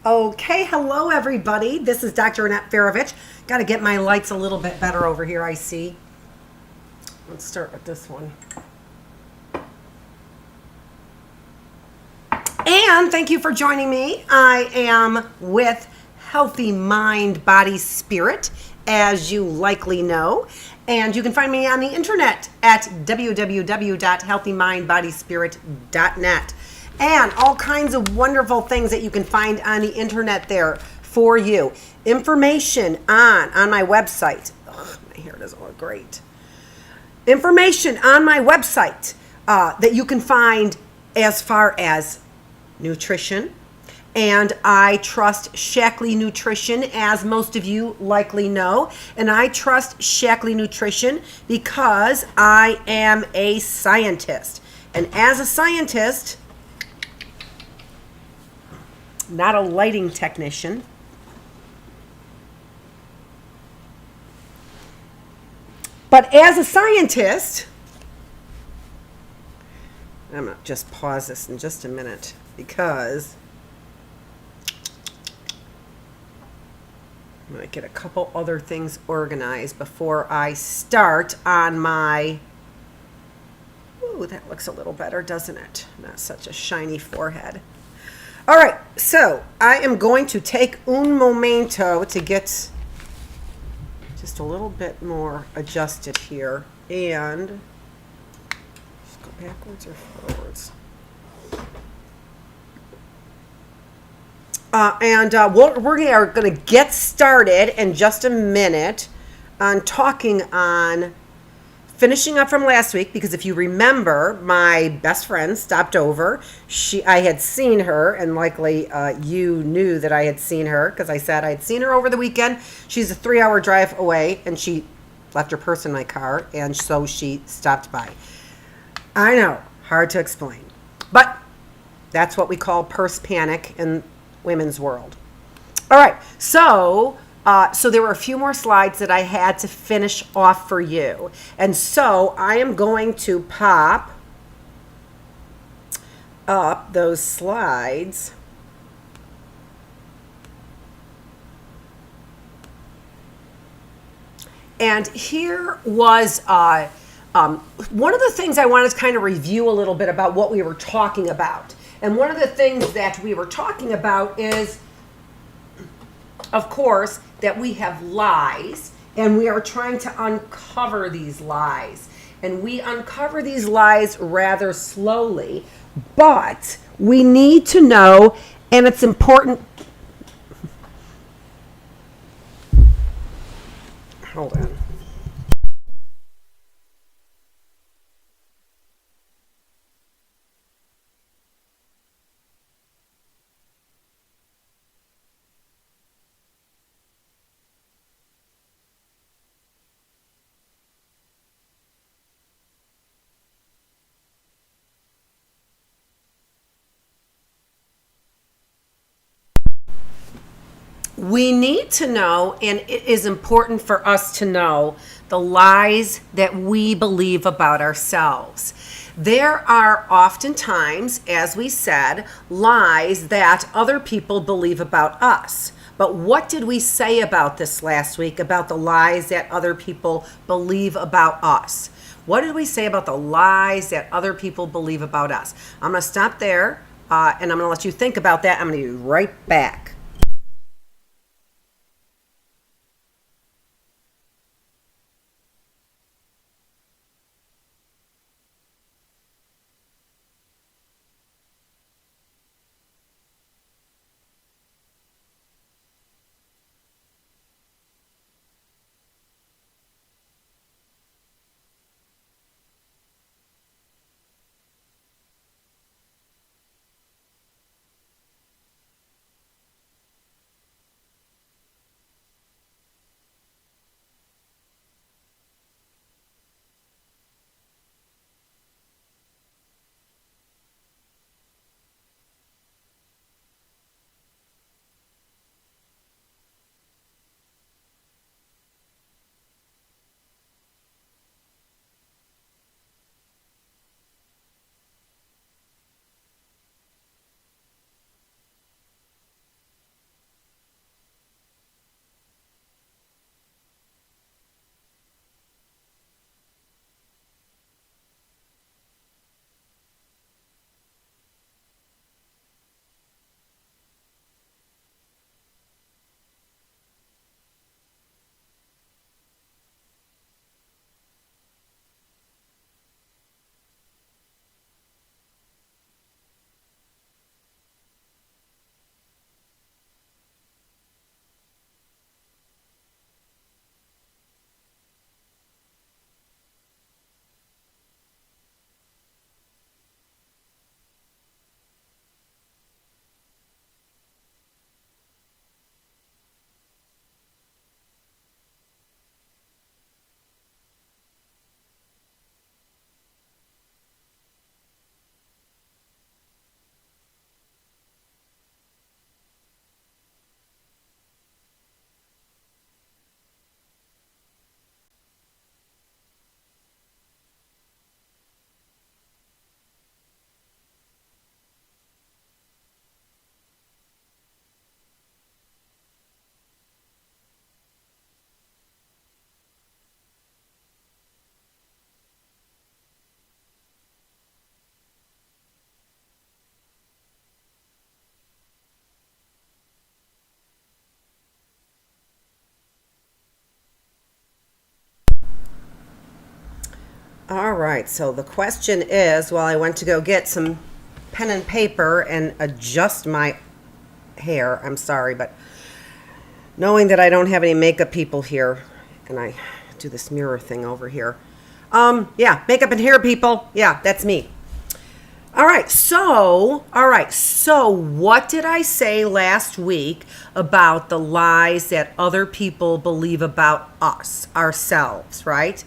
Okay, hello everybody. This is Dr. Annette Feravich. Got to get my lights a little bit better over here, I see. Let's start with this one. And thank you for joining me. I am with Healthy Mind, Body, Spirit, as you likely know. And you can find me on the internet at www.healthymindbodyspirit.net. And all kinds of wonderful things that you can find on the internet there for you. Information on my website. Ugh, my hair doesn't look great. Information on my website that you can find as far as nutrition. And I trust Shaklee Nutrition, as most of you likely know. And I trust Shaklee Nutrition because I am a scientist. And as a scientist, not a lighting technician, but as a scientist, I'm going to just pause this in just a minute because I'm going to get a couple other things organized before I start on my, ooh, that looks a little better, doesn't it? Not such a shiny forehead. All right, so I am going to take un momento to get just a little bit more adjusted here and just go backwards or forwards. We're going to get started in just a minute on talking on finishing up from last week, because if you remember, my best friend stopped over. I had seen her, and likely you knew that I had seen her because I said I had seen her over the weekend. She's a 3-hour drive away, and she left her purse in my car, and so she stopped by. I know, hard to explain, but that's what we call purse panic in women's world. All right, so there were a few more slides that I had to finish off for you. And so I am going to pop up those slides. And here was one of the things I wanted to kind of review a little bit about what we were talking about. And one of the things that we were talking about is, of course, that we have lies, and we are trying to uncover these lies. And we uncover these lies rather slowly, but we need to know, and it's important. Hold on. We need to know, and it is important for us to know, the lies that we believe about ourselves. There are oftentimes, as we said, lies that other people believe about us. But what did we say about this last week, about the lies that other people believe about us? What did we say about the lies that other people believe about us? I'm going to stop there, and I'm going to let you think about that. I'm going to be right back. All right, so the question is, well, I went to go get some pen and paper and adjust my hair. I'm sorry, but knowing that I don't have any makeup people here, and I do this mirror thing over here. Yeah, makeup and hair people. Yeah, that's me. All right, so what did I say last week about the lies that other people believe about us, ourselves, right?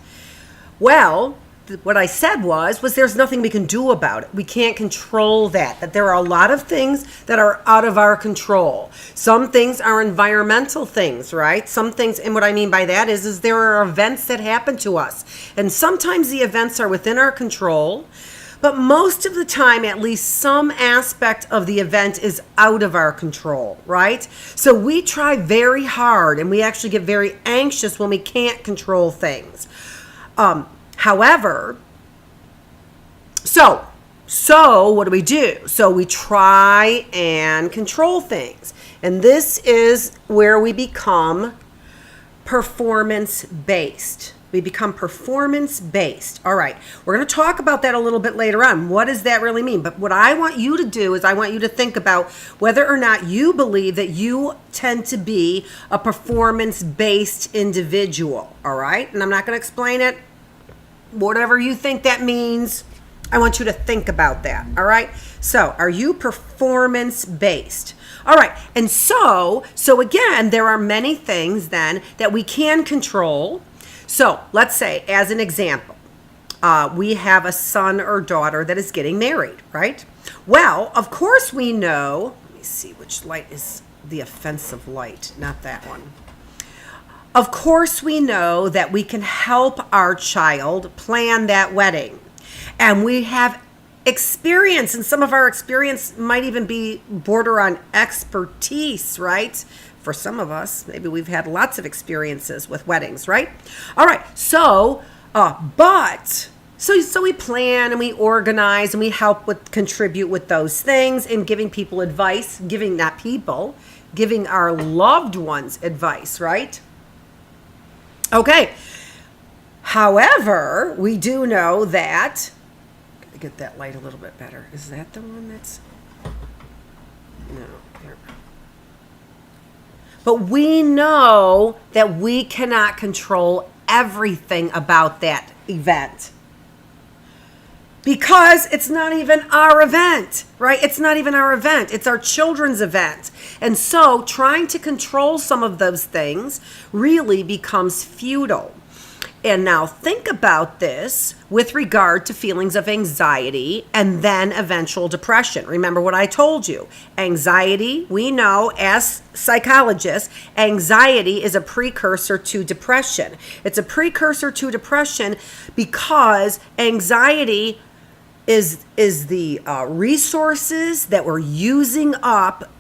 Well, what I said was there's nothing we can do about it. We can't control that there are a lot of things that are out of our control. Some things are environmental things, right? Some things, and what I mean by that is there are events that happen to us. And sometimes the events are within our control, but most of the time, at least some aspect of the event is out of our control, right? So we try very hard and we actually get very anxious when we can't control things. However, so what do? So we try and control things. And this is where we become performance-based. We become performance-based. All right, we're going to talk about that a little bit later on. What does that really mean? But what I want you to do is I want you to think about whether or not you believe that you tend to be a performance-based individual. All right, and I'm not going to explain it. Whatever you think that means, I want you to think about that. All right. So are you performance based? All right. And so again, there are many things then that we can control. So let's say, as an example, we have a son or daughter that is getting married, right? Well, of course we know, let me see which light is the offensive light, not that one. Of course, we know that we can help our child plan that wedding. And we have experience, and some of our experience might even be border on expertise, right? For some of us, maybe we've had lots of experiences with weddings, right? All right, so we plan and we organize and we help contribute with those things and giving people advice, giving our loved ones advice, right? Okay. However, we do know that, gotta get that light a little bit better. Is that the one that's, no, there. But we know that we cannot control everything about that event. Because it's not even our event, right? It's not even our event. It's our children's event. And so trying to control some of those things really becomes futile. And now think about this with regard to feelings of anxiety and then eventual depression. Remember what I told you. Anxiety, we know as psychologists, anxiety is a precursor to depression. It's a precursor to depression because anxiety is the resources that we're using up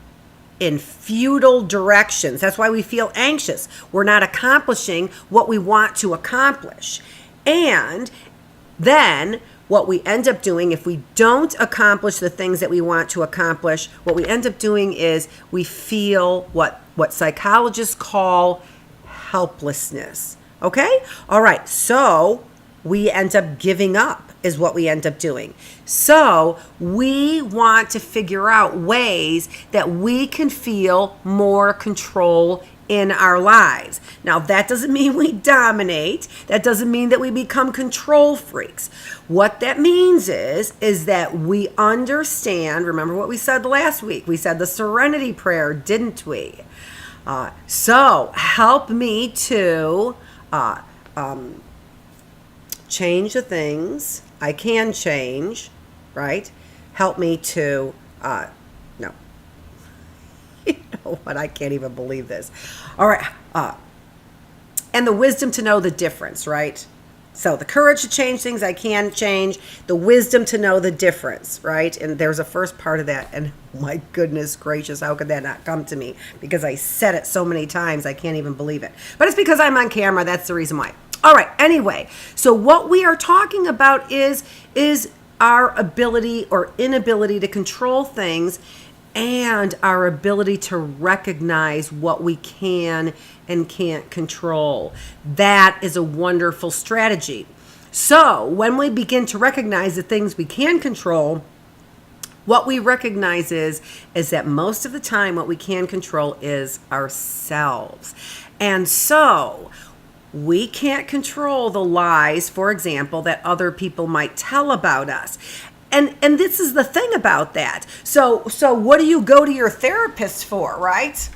in futile directions. That's why we feel anxious. We're not accomplishing what we want to accomplish. And then what we end up doing, if we don't accomplish the things that we want to accomplish, what we end up doing is we feel what psychologists call helplessness. Okay? All right. So we end up giving up is what we end up doing. So we want to figure out ways that we can feel more control in our lives. Now, that doesn't mean we dominate. That doesn't mean that we become control freaks. What that means is that we understand, remember what we said last week? We said the serenity prayer, didn't we? So help me to change the things I can change, right? Help me to, no. You know what? I can't even believe this. All right. And the wisdom to know the difference, right? So the courage to change things I can change, the wisdom to know the difference, right? And there's a first part of that. And my goodness gracious, how could that not come to me? Because I said it so many times, I can't even believe it. But it's because I'm on camera. That's the reason why. All right. Anyway, so what we are talking about is our ability or inability to control things and our ability to recognize what we can and can't control. That is a wonderful strategy. So when we begin to recognize the things we can control, what we recognize is that most of the time what we can control is ourselves. And so we can't control the lies, for example, that other people might tell about us. And this is the thing about that. So what do you go to your therapist for, right?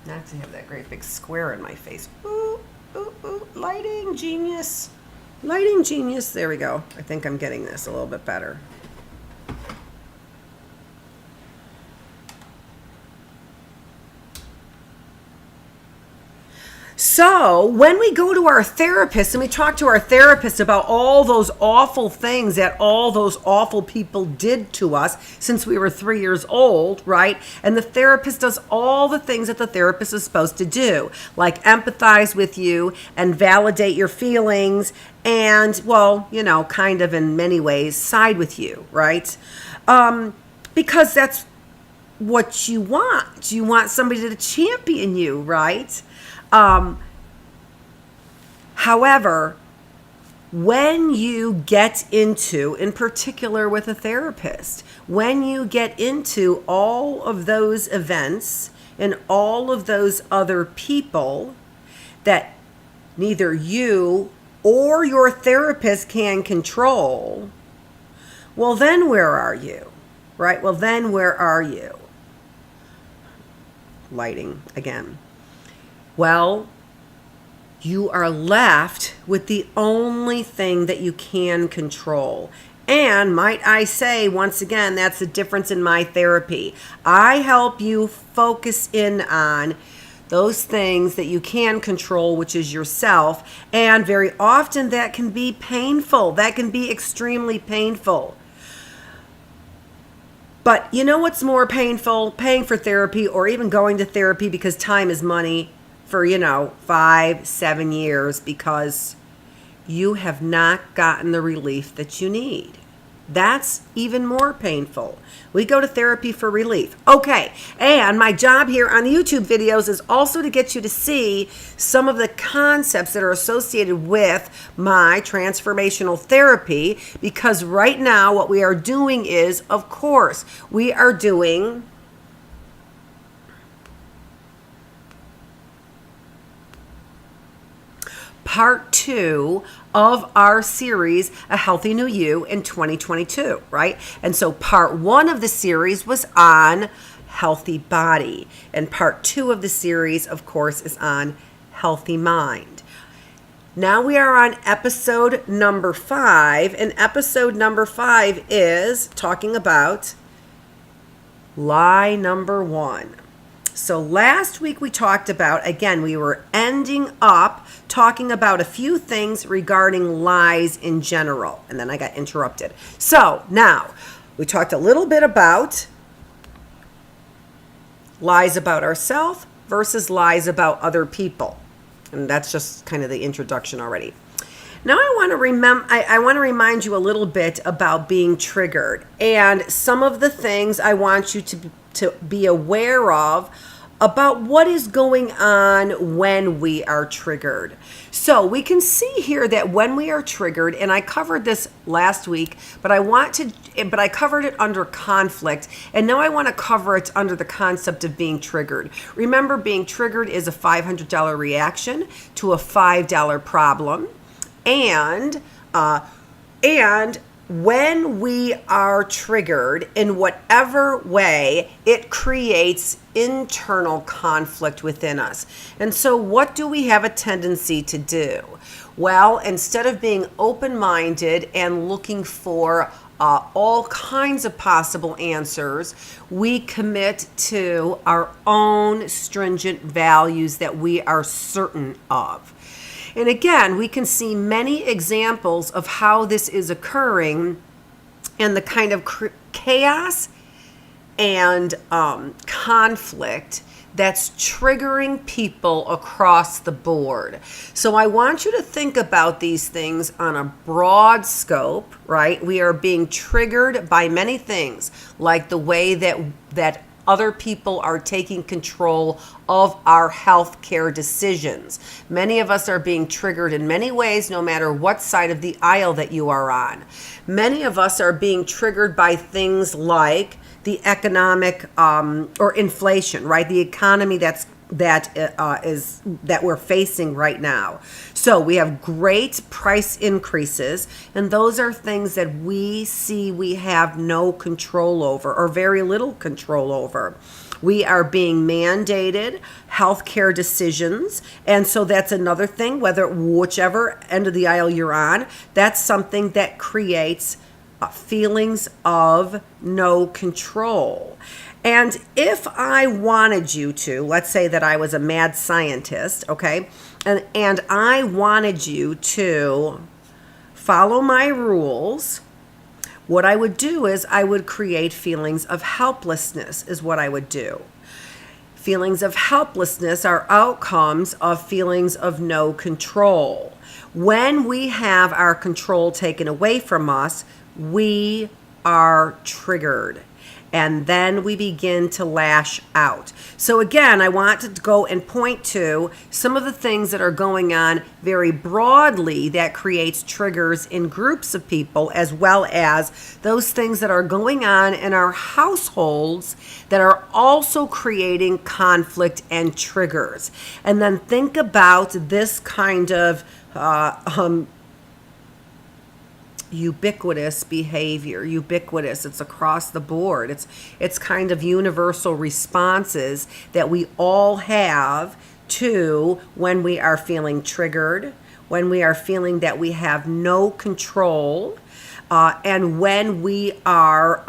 Not to have that great big square in my face. Ooh, ooh, ooh, lighting genius. Lighting genius. There we go. I think I'm getting this a little bit better. So when we go to our therapist and we talk to our therapist about all those awful things that all those awful people did to us since we were 3 years old, right? And the therapist does all the things that the therapist is supposed to do, like empathize with you and validate your feelings and, well, you know, kind of in many ways side with you, right? Because that's what you want. You want somebody to champion you, right? However, when you get into, in particular with a therapist, when you get into all of those events and all of those other people that neither you or your therapist can control, well, then where are you? Right? Well, then where are you? Lighting again. Well, you are left with the only thing that you can control. And might I say, once again, that's the difference in my therapy. I help you focus in on those things that you can control, which is yourself. And very often that can be painful. That can be extremely painful. But you know what's more painful? Paying for therapy or even going to therapy because time is money for, 5-7 years because you have not gotten the relief that you need. That's even more painful. We go to therapy for relief. Okay, and my job here on the YouTube videos is also to get you to see some of the concepts that are associated with my transformational therapy, because right now what we are doing is, of course, we are doing part 2 of our series, A Healthy New You in 2022, right? And so part 1 of the series was on healthy body. And part 2 of the series, of course, is on healthy mind. Now we are on episode number 5. And episode number 5 is talking about lie number 1. So last week we talked about, again, we were ending up talking about a few things regarding lies in general. And then I got interrupted. So now we talked a little bit about lies about ourselves versus lies about other people. And that's just kind of the introduction already. Now I want to remind you a little bit about being triggered and some of the things I want you to be aware of about what is going on when we are triggered. So we can see here that when we are triggered, and I covered this last week, but I covered it under conflict, and now I want to cover it under the concept of being triggered. Remember, being triggered is a $500 reaction to a $5 problem, and when we are triggered in whatever way, it creates internal conflict within us. And so what do we have a tendency to do? Well, instead of being open-minded and looking for all kinds of possible answers, we commit to our own stringent values that we are certain of. And again, we can see many examples of how this is occurring and the kind of chaos and conflict that's triggering people across the board. So I want you to think about these things on a broad scope, right? We are being triggered by many things, like the way that other people are taking control of our health care decisions. Many of us are being triggered in many ways, no matter what side of the aisle that you are on. Many of us are being triggered by things like the economic or inflation, right? The economy that we're facing right now. So we have great price increases, and those are things that we see we have no control over or very little control over. We are being mandated healthcare decisions, and so that's another thing, whichever end of the aisle you're on, that's something that creates feelings of no control. And if I wanted you to, let's say that I was a mad scientist, okay, and I wanted you to follow my rules, what I would do is I would create feelings of helplessness is what I would do. Feelings of helplessness are outcomes of feelings of no control. When we have our control taken away from us, we are triggered. And then we begin to lash out. So again, I want to go and point to some of the things that are going on very broadly that creates triggers in groups of people, as well as those things that are going on in our households that are also creating conflict and triggers. And then think about this kind of ubiquitous behavior. It's across the board. It's kind of universal responses that we all have to when we are feeling triggered, when we are feeling that we have no control, and when we are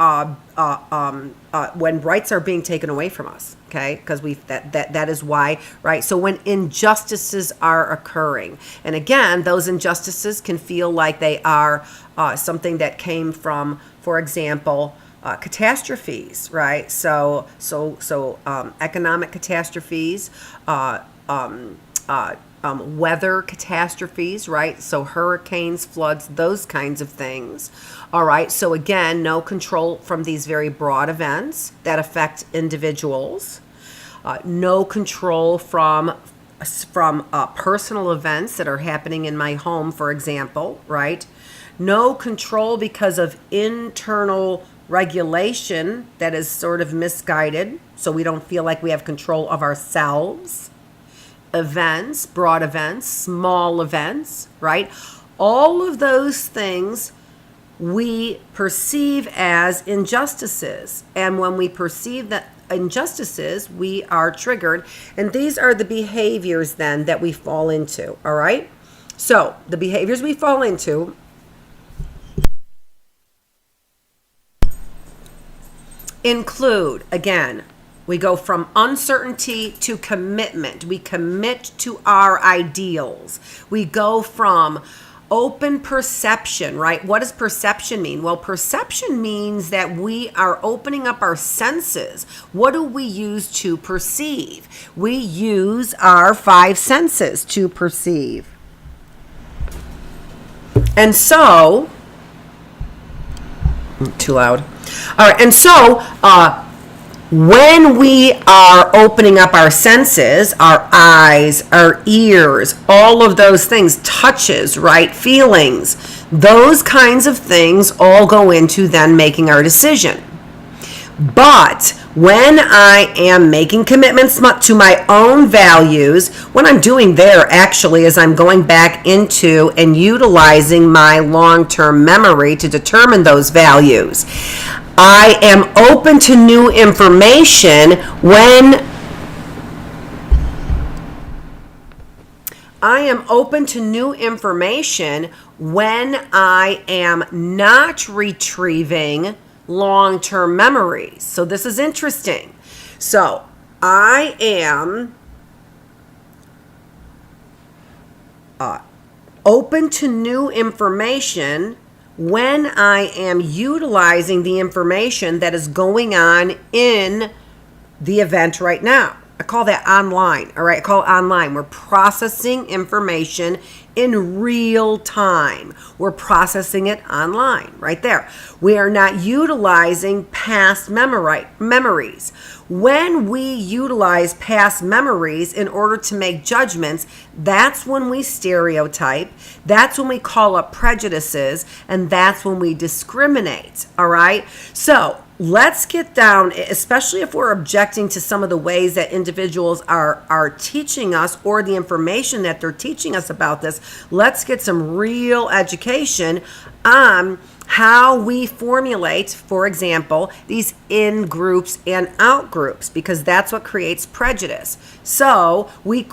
when rights are being taken away from us. Okay, because that is why, right? So when injustices are occurring, and again, those injustices can feel like they are something that came from, for example, catastrophes, right? So economic catastrophes, weather catastrophes, right? So hurricanes, floods, those kinds of things. All right. So again, no control from these very broad events that affect individuals. No control from personal events that are happening in my home, for example, right? No control because of internal regulation that is sort of misguided, so we don't feel like we have control of ourselves. Events, broad events, small events, right? All of those things we perceive as injustices. And when we perceive that injustices, we are triggered. And these are the behaviors then that we fall into, all right? So the behaviors we fall into include, again, we go from uncertainty to commitment. We commit to our ideals. We go from open perception, right? What does perception mean? Well, perception means that we are opening up our senses. What do we use to perceive? We use our 5 senses to perceive. And so, too loud. All right, and so, when we are opening up our senses, our eyes, our ears, all of those things, touches, right, feelings, those kinds of things all go into then making our decision. But when I am making commitments to my own values, what I'm doing there actually is I'm going back into and utilizing my long-term memory to determine those values. I am open to new information when I am not retrieving long-term memories. So this is interesting. So I am open to new information when I am utilizing the information that is going on in the event right now. I call that online, all right? I call it online. We're processing information in real time. We're processing it online, right there. We are not utilizing past memories. When we utilize past memories in order to make judgments, that's when we stereotype, that's when we call up prejudices, and that's when we discriminate, all right? So let's get down, especially if we're objecting to some of the ways that individuals are teaching us or the information that they're teaching us about this. Let's get some real education on how we formulate, for example, these in groups and out groups, because that's what creates prejudice. So we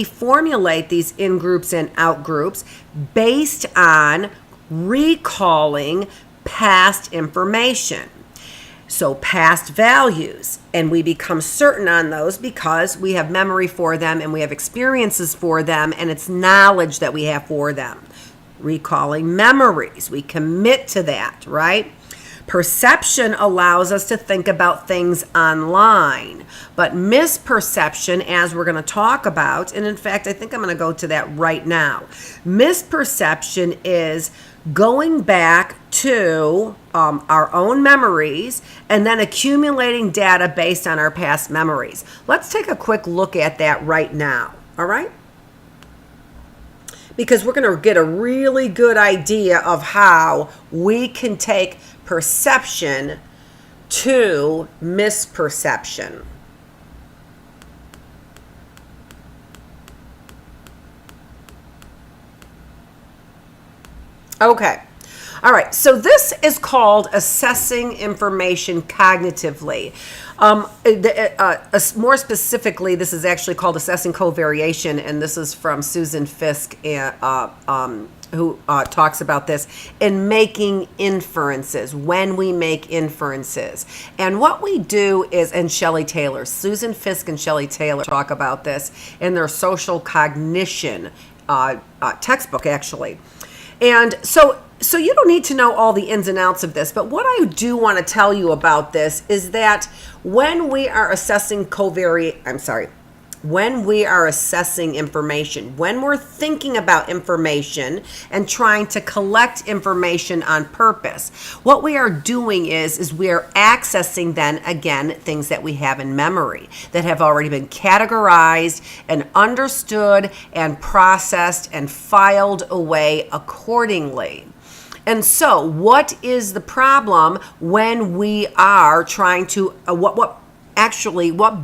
formulate these in groups and out groups based on recalling past information. So past values, and we become certain on those because we have memory for them and we have experiences for them, and it's knowledge that we have for them. Recalling memories, we commit to that, right? Perception allows us to think about things online, but misperception, as we're going to talk about, and in fact, I think I'm going to go to that right now. Misperception is going back to our own memories and then accumulating data based on our past memories. Let's take a quick look at that right now, all right? Because we're going to get a really good idea of how we can take perception to misperception. Okay. All right. So this is called assessing information cognitively. More specifically, this is actually called assessing covariation, and this is from Susan Fisk, who talks about this in making inferences, when we make inferences. And what we do is, and Shelley Taylor, Susan Fisk and Shelley Taylor talk about this in their social cognition textbook, actually. And so you don't need to know all the ins and outs of this, but what I do want to tell you about this is that when we are assessing when we are assessing information, when we're thinking about information and trying to collect information on purpose, what we are doing is we are accessing then again things that we have in memory that have already been categorized and understood and processed and filed away accordingly. And so what is the problem when we are trying to, what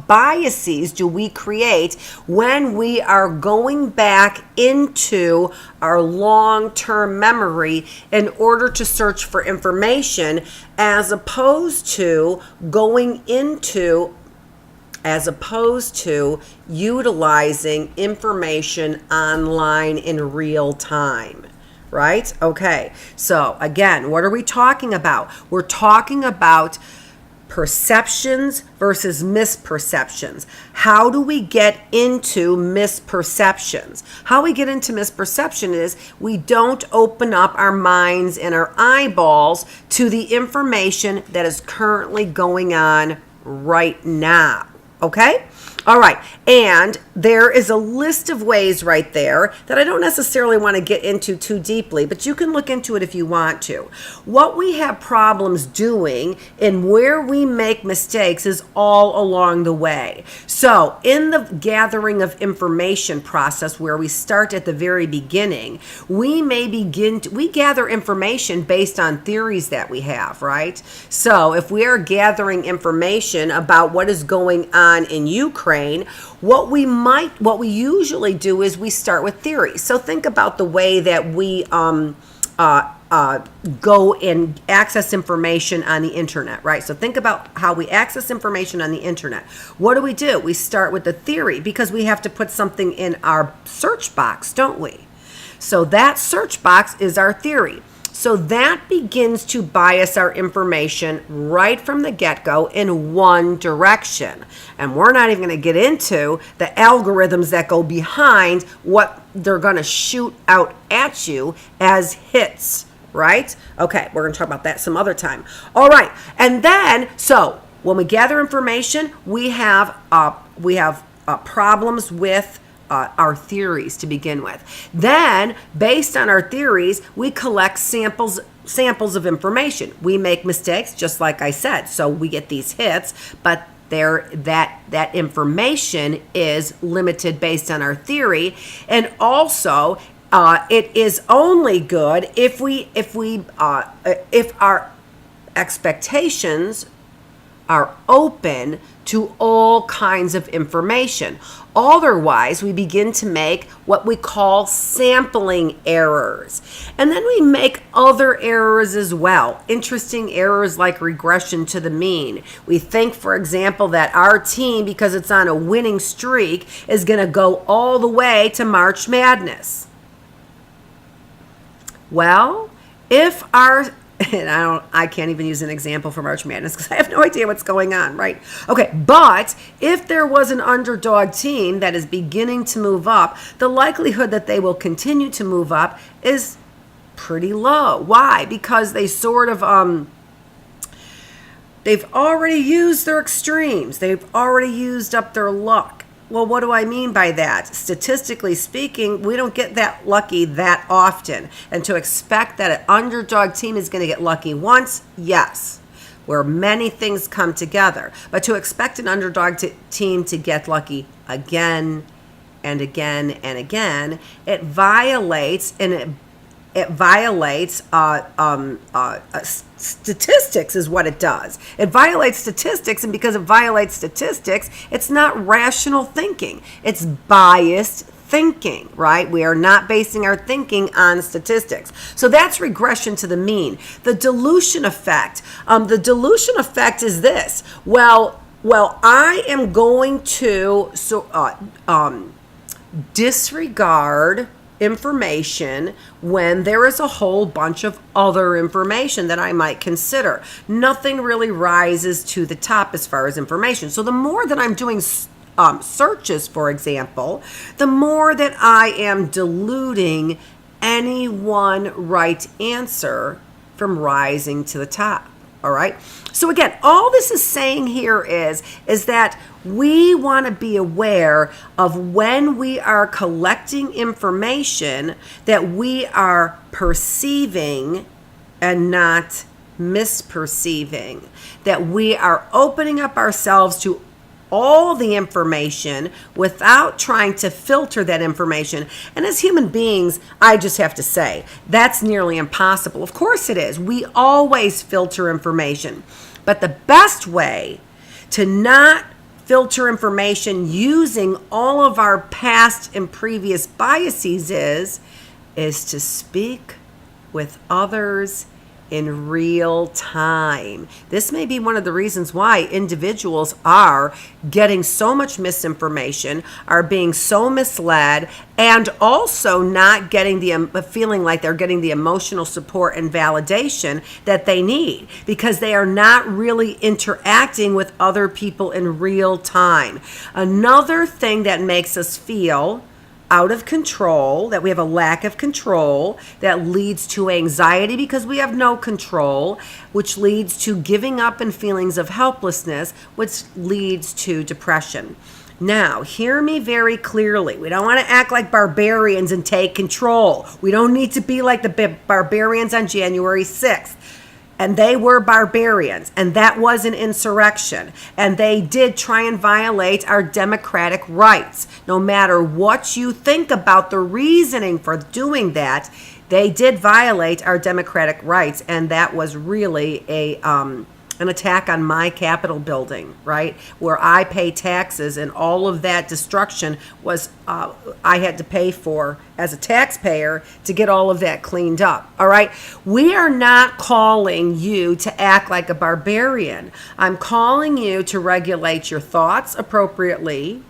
biases do we create when we are going back into our long-term memory in order to search for information, as opposed to utilizing information online in real time? Right? Okay. So again, what are we talking about? We're talking about perceptions versus misperceptions. How do we get into misperceptions? How we get into misperception is we don't open up our minds and our eyeballs to the information that is currently going on right now. Okay? All right, and there is a list of ways right there that I don't necessarily want to get into too deeply, but you can look into it if you want to. What we have problems doing and where we make mistakes is all along the way. So in the gathering of information process, where we start at the very beginning, we gather information based on theories that we have, right? So if we are gathering information about what is going on in Ukraine, what we usually do is we start with theory. So think about the way that we go and access information on the internet, right? So think about how we access information on the internet. What do? We start with the theory because we have to put something in our search box, don't we? So that search box is our theory. So that begins to bias our information right from the get-go in one direction. And we're not even going to get into the algorithms that go behind what they're going to shoot out at you as hits, right? Okay, we're going to talk about that some other time. All right, and then, so when we gather information, we have problems with our theories to begin with. Then, based on our theories, we collect samples of information. We make mistakes, just like I said. So we get these hits, but that information is limited based on our theory, and also it is only good if our expectations are open to all kinds of information. Otherwise, we begin to make what we call sampling errors. And then we make other errors as well. Interesting errors like regression to the mean. We think, for example, that our team, because it's on a winning streak, is going to go all the way to March Madness. Well, if our and I can't even use an example for March Madness because I have no idea what's going on, right? Okay, but if there was an underdog team that is beginning to move up, the likelihood that they will continue to move up is pretty low. Why? Because they sort of they've already used their extremes. They've already used up their luck. Well, what do I mean by that? Statistically speaking, we don't get that lucky that often. And to expect that an underdog team is going to get lucky once, yes, where many things come together. But to expect an underdog team to get lucky again and again and again, it violates statistics is what it does. It violates statistics, and because it violates statistics, it's not rational thinking. It's biased thinking, right? We are not basing our thinking on statistics. So that's regression to the mean. The dilution effect. The dilution effect is this. Well, I am going to disregard information when there is a whole bunch of other information that I might consider. Nothing really rises to the top as far as information. So the more that I'm doing searches, for example, the more that I am diluting any one right answer from rising to the top. All right. So again, all this is saying here is that we want to be aware of when we are collecting information that we are perceiving and not misperceiving, that we are opening up ourselves to all the information without trying to filter that information. And as human beings, I just have to say, that's nearly impossible. Of course it is. We always filter information. But the best way to not filter information using all of our past and previous biases is to speak with others in real time. This may be one of the reasons why individuals are getting so much misinformation, are being so misled, and also not getting the feeling like they're getting the emotional support and validation that they need, because they are not really interacting with other people in real time. Another thing that makes us feel out of control, that we have a lack of control, that leads to anxiety because we have no control, which leads to giving up and feelings of helplessness, which leads to depression. Now, hear me very clearly. We don't want to act like barbarians and take control. We don't need to be like the barbarians on January 6th. And they were barbarians, and that was an insurrection. And they did try and violate our democratic rights. No matter what you think about the reasoning for doing that, they did violate our democratic rights, and that was really an attack on my Capitol building, right, where I pay taxes, and all of that destruction was I had to pay for as a taxpayer to get all of that cleaned up. All right, we are not calling you to act like a barbarian. I'm calling you to regulate your thoughts appropriately,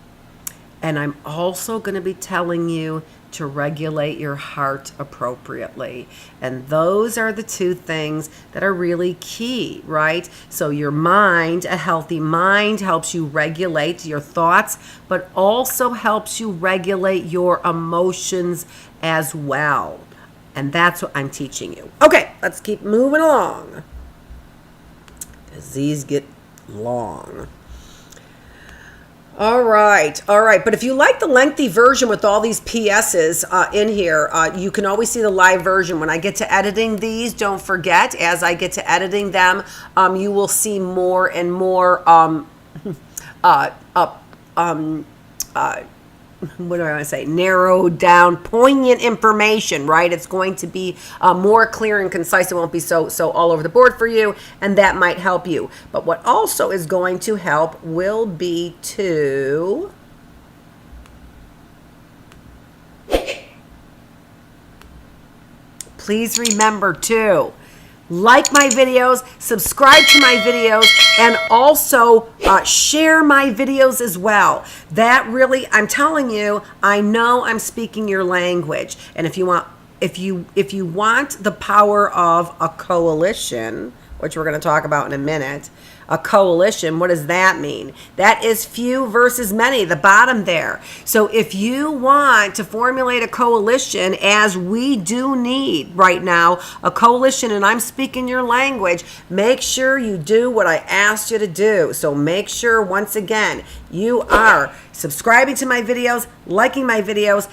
and I'm also going to be telling you to regulate your heart appropriately. And those are the two things that are really key, right? So your mind, a healthy mind, helps you regulate your thoughts, but also helps you regulate your emotions as well. And that's what I'm teaching you. Okay, let's keep moving along, because these get long. All right. But if you like the lengthy version with all these PSs in here, you can always see the live version. When I get to editing these, don't forget, as I get to editing them, you will see more and more what do I want to say? Narrowed down, poignant information, right? It's going to be more clear and concise. It won't be so all over the board for you, and that might help you. But what also is going to help will be to please remember to like my videos, subscribe to my videos, and also share my videos as well. That really, I'm telling you, I know I'm speaking your language. And if you want the power of a coalition, which we're going to talk about in a minute, a coalition, what does that mean? That is few versus many, the bottom there. So if you want to formulate a coalition, as we do need right now, a coalition, and I'm speaking your language, make sure you do what I asked you to do. So make sure, once again, you are subscribing to my videos, liking my videos,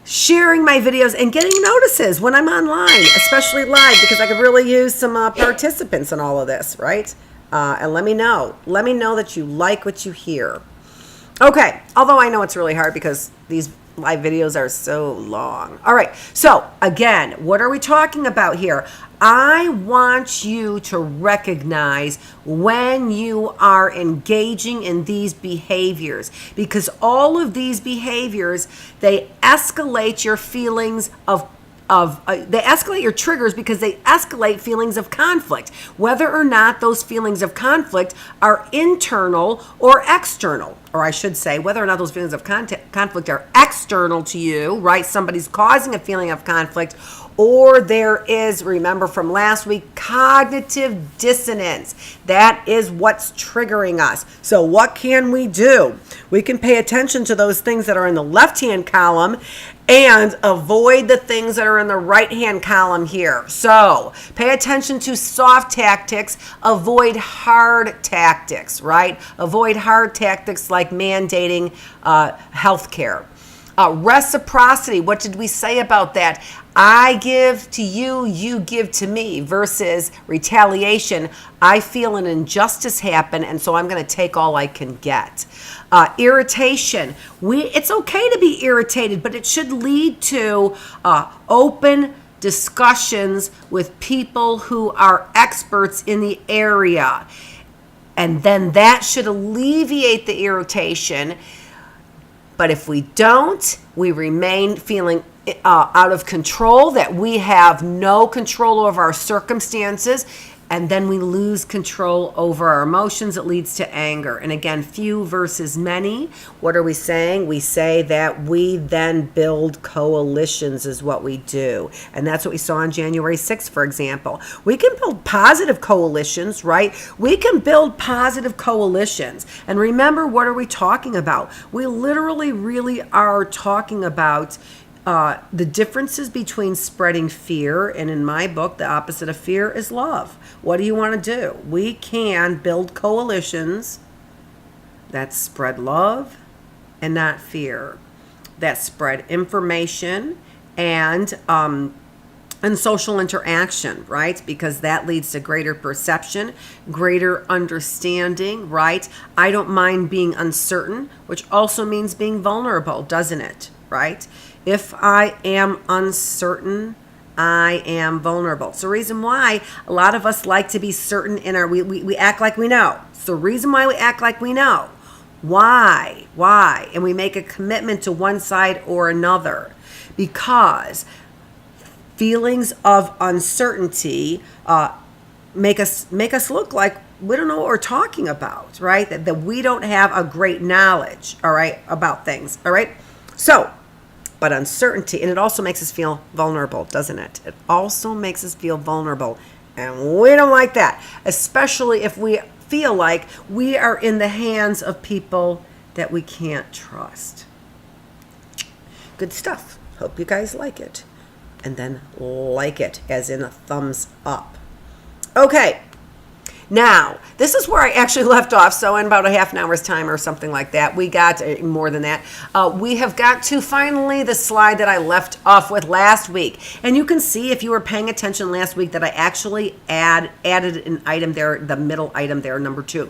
sharing my videos, and getting notices when I'm online, especially live, because I could really use some participants in all of this, right? And let me know that you like what you hear. Okay, although I know it's really hard because these live videos are so long. All right, so again, what are we talking about here? I want you to recognize when you are engaging in these behaviors, because all of these behaviors, they escalate your feelings they escalate your triggers, because they escalate feelings of conflict, whether or not those feelings of conflict are internal or external. Or I should say, whether or not those feelings of conflict are external to you, right? Somebody's causing a feeling of conflict, or there is, remember from last week, cognitive dissonance. That is what's triggering us. So what can we do? We can pay attention to those things that are in the left-hand column and avoid the things that are in the right-hand column here. So pay attention to soft tactics, avoid hard tactics, right? Avoid hard tactics like mandating health care. Reciprocity, what did we say about that? I give to you, you give to me, versus retaliation. I feel an injustice happen, and so I'm going to take all I can get. Irritation. It's okay to be irritated, but it should lead to open discussions with people who are experts in the area. And then that should alleviate the irritation. But if we don't, we remain feeling out of control, that we have no control over our circumstances, and then we lose control over our emotions. It leads to anger. And again, few versus many. What are we saying? We say that we then build coalitions is what we do. And that's what we saw on January 6th, for example. We can build positive coalitions, right? We can build positive coalitions. And remember, what are we talking about? We literally really are talking about the differences between spreading fear, and in my book, the opposite of fear is love. What do you want to do? We can build coalitions that spread love and not fear, that spread information and social interaction, right? Because that leads to greater perception, greater understanding, right? I don't mind being uncertain, which also means being vulnerable, doesn't it? Right? If I am uncertain, I am vulnerable. It's the reason why a lot of us like to be certain in our, we act like we know. It's the reason why we act like we know. Why? And we make a commitment to one side or another, because feelings of uncertainty make us look like we don't know what we're talking about, right? That we don't have a great knowledge, all right, about things, all right? So, but uncertainty, and it also makes us feel vulnerable, doesn't it? It also makes us feel vulnerable, and we don't like that, especially if we feel like we are in the hands of people that we can't trust. Good stuff. Hope you guys like it. And then like it, as in a thumbs up. Okay. Now, this is where I actually left off. So in about a half an hour's time or something like that, we got more than that. We have got to finally the slide that I left off with last week. And you can see if you were paying attention last week that I actually added an item there, the middle item there, number 2.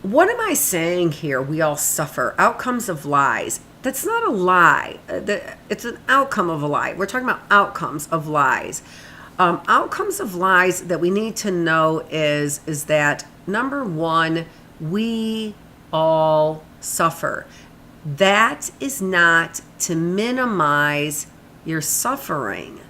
What am I saying here? We all suffer. Outcomes of lies. That's not a lie. It's an outcome of a lie. We're talking about outcomes of lies. Outcomes of lies that we need to know is that, number 1, we all suffer. That is not to minimize your suffering.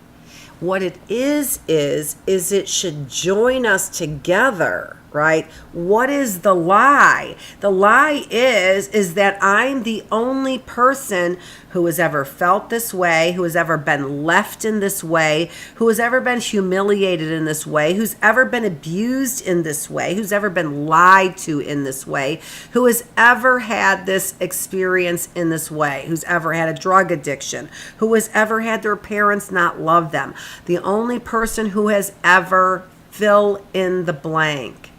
What it is it should join us together, right? What is the lie? The lie is that I'm the only person who has ever felt this way, who has ever been left in this way, who has ever been humiliated in this way, who's ever been abused in this way, who's ever been lied to in this way, who has ever had this experience in this way, who's ever had a drug addiction, who has ever had their parents not love them. The only person who has ever fill in the blank.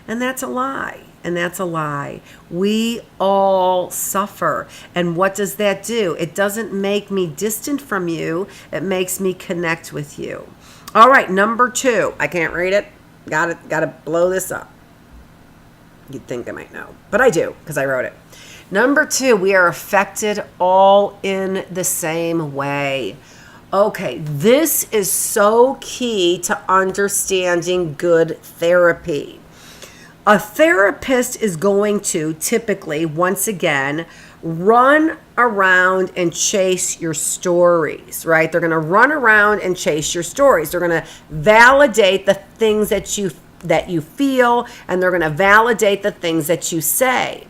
And that's a lie. And that's a lie. We all suffer. And what does that do? It doesn't make me distant from you. It makes me connect with you. All right, number 2. I can't read it. Got to blow this up. You'd think I might know, but I do because I wrote it. Number 2, we are affected all in the same way. Okay, this is so key to understanding good therapy. A therapist is going to typically, once again, run around and chase your stories, right? They're going to run around and chase your stories. They're going to validate the things that you feel, and they're going to validate the things that you say.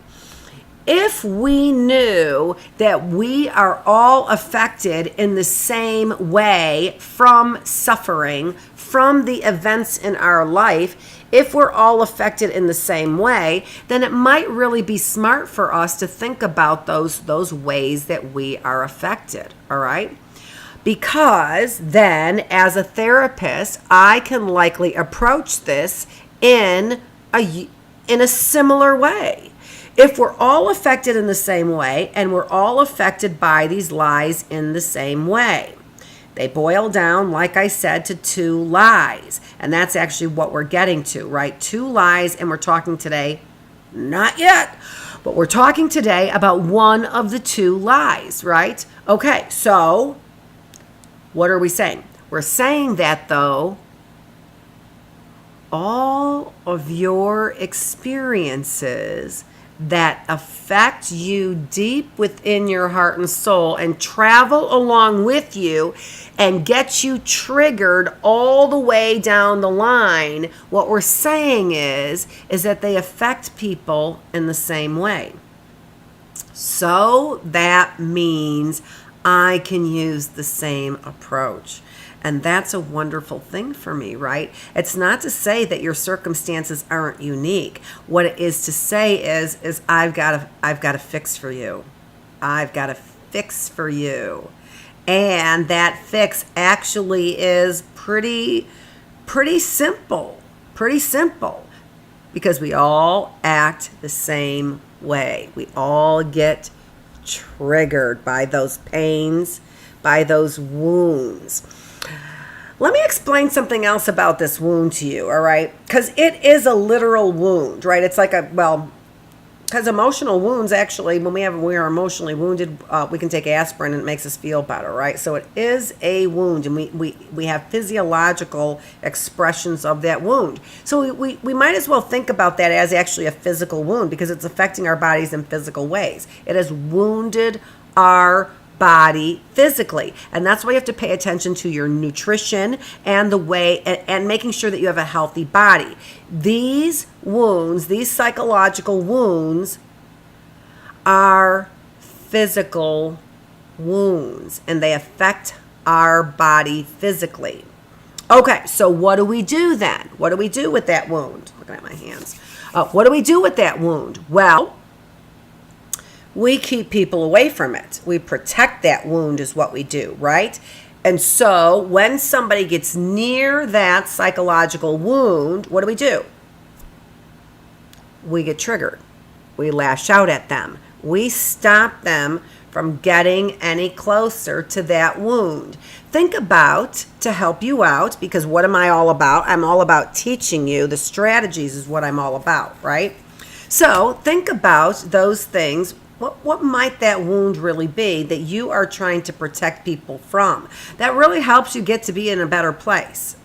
If we knew that we are all affected in the same way from suffering, from the events in our life, if we're all affected in the same way, then it might really be smart for us to think about those ways that we are affected, all right? Because then, as a therapist, I can likely approach this in a similar way. If we're all affected in the same way, and we're all affected by these lies in the same way, they boil down, like I said, to 2 lies. And that's actually what we're getting to, right? 2 lies, and we're talking today, not yet, but we're talking today about one of the 2 lies, right? Okay, so what are we saying? We're saying that, though, all of your experiences that affect you deep within your heart and soul and travel along with you and get you triggered all the way down the line, what we're saying is that they affect people in the same way. So that means I can use the same approach. And that's a wonderful thing for me, right? It's not to say that your circumstances aren't unique. What it is to say is I've got a fix for you. I've got a fix for you. And that fix actually is pretty simple. Pretty simple. Because we all act the same way. We all get triggered by those pains, by those wounds. Let me explain something else about this wound to you, all right? Because it is a literal wound, right? It's like because emotional wounds, actually, when we are emotionally wounded, we can take aspirin and it makes us feel better, right? So it is a wound, and we have physiological expressions of that wound. So we might as well think about that as actually a physical wound because it's affecting our bodies in physical ways. It has wounded our body physically, and that's why you have to pay attention to your nutrition and the way and making sure that you have a healthy body. These wounds, these psychological wounds, are physical wounds, and they affect our body physically. Okay, so what do we do then? What do we do with that wound? Looking at my hands. What do we do with that wound? Well, we keep people away from it. We protect that wound is what we do, right? And so when somebody gets near that psychological wound, what do? We get triggered. We lash out at them. We stop them from getting any closer to that wound. Think about, to help you out, because what am I all about? I'm all about teaching you. The strategies is what I'm all about, right? So think about those things. What might that wound really be that you are trying to protect people from? That really helps you get to be in a better place.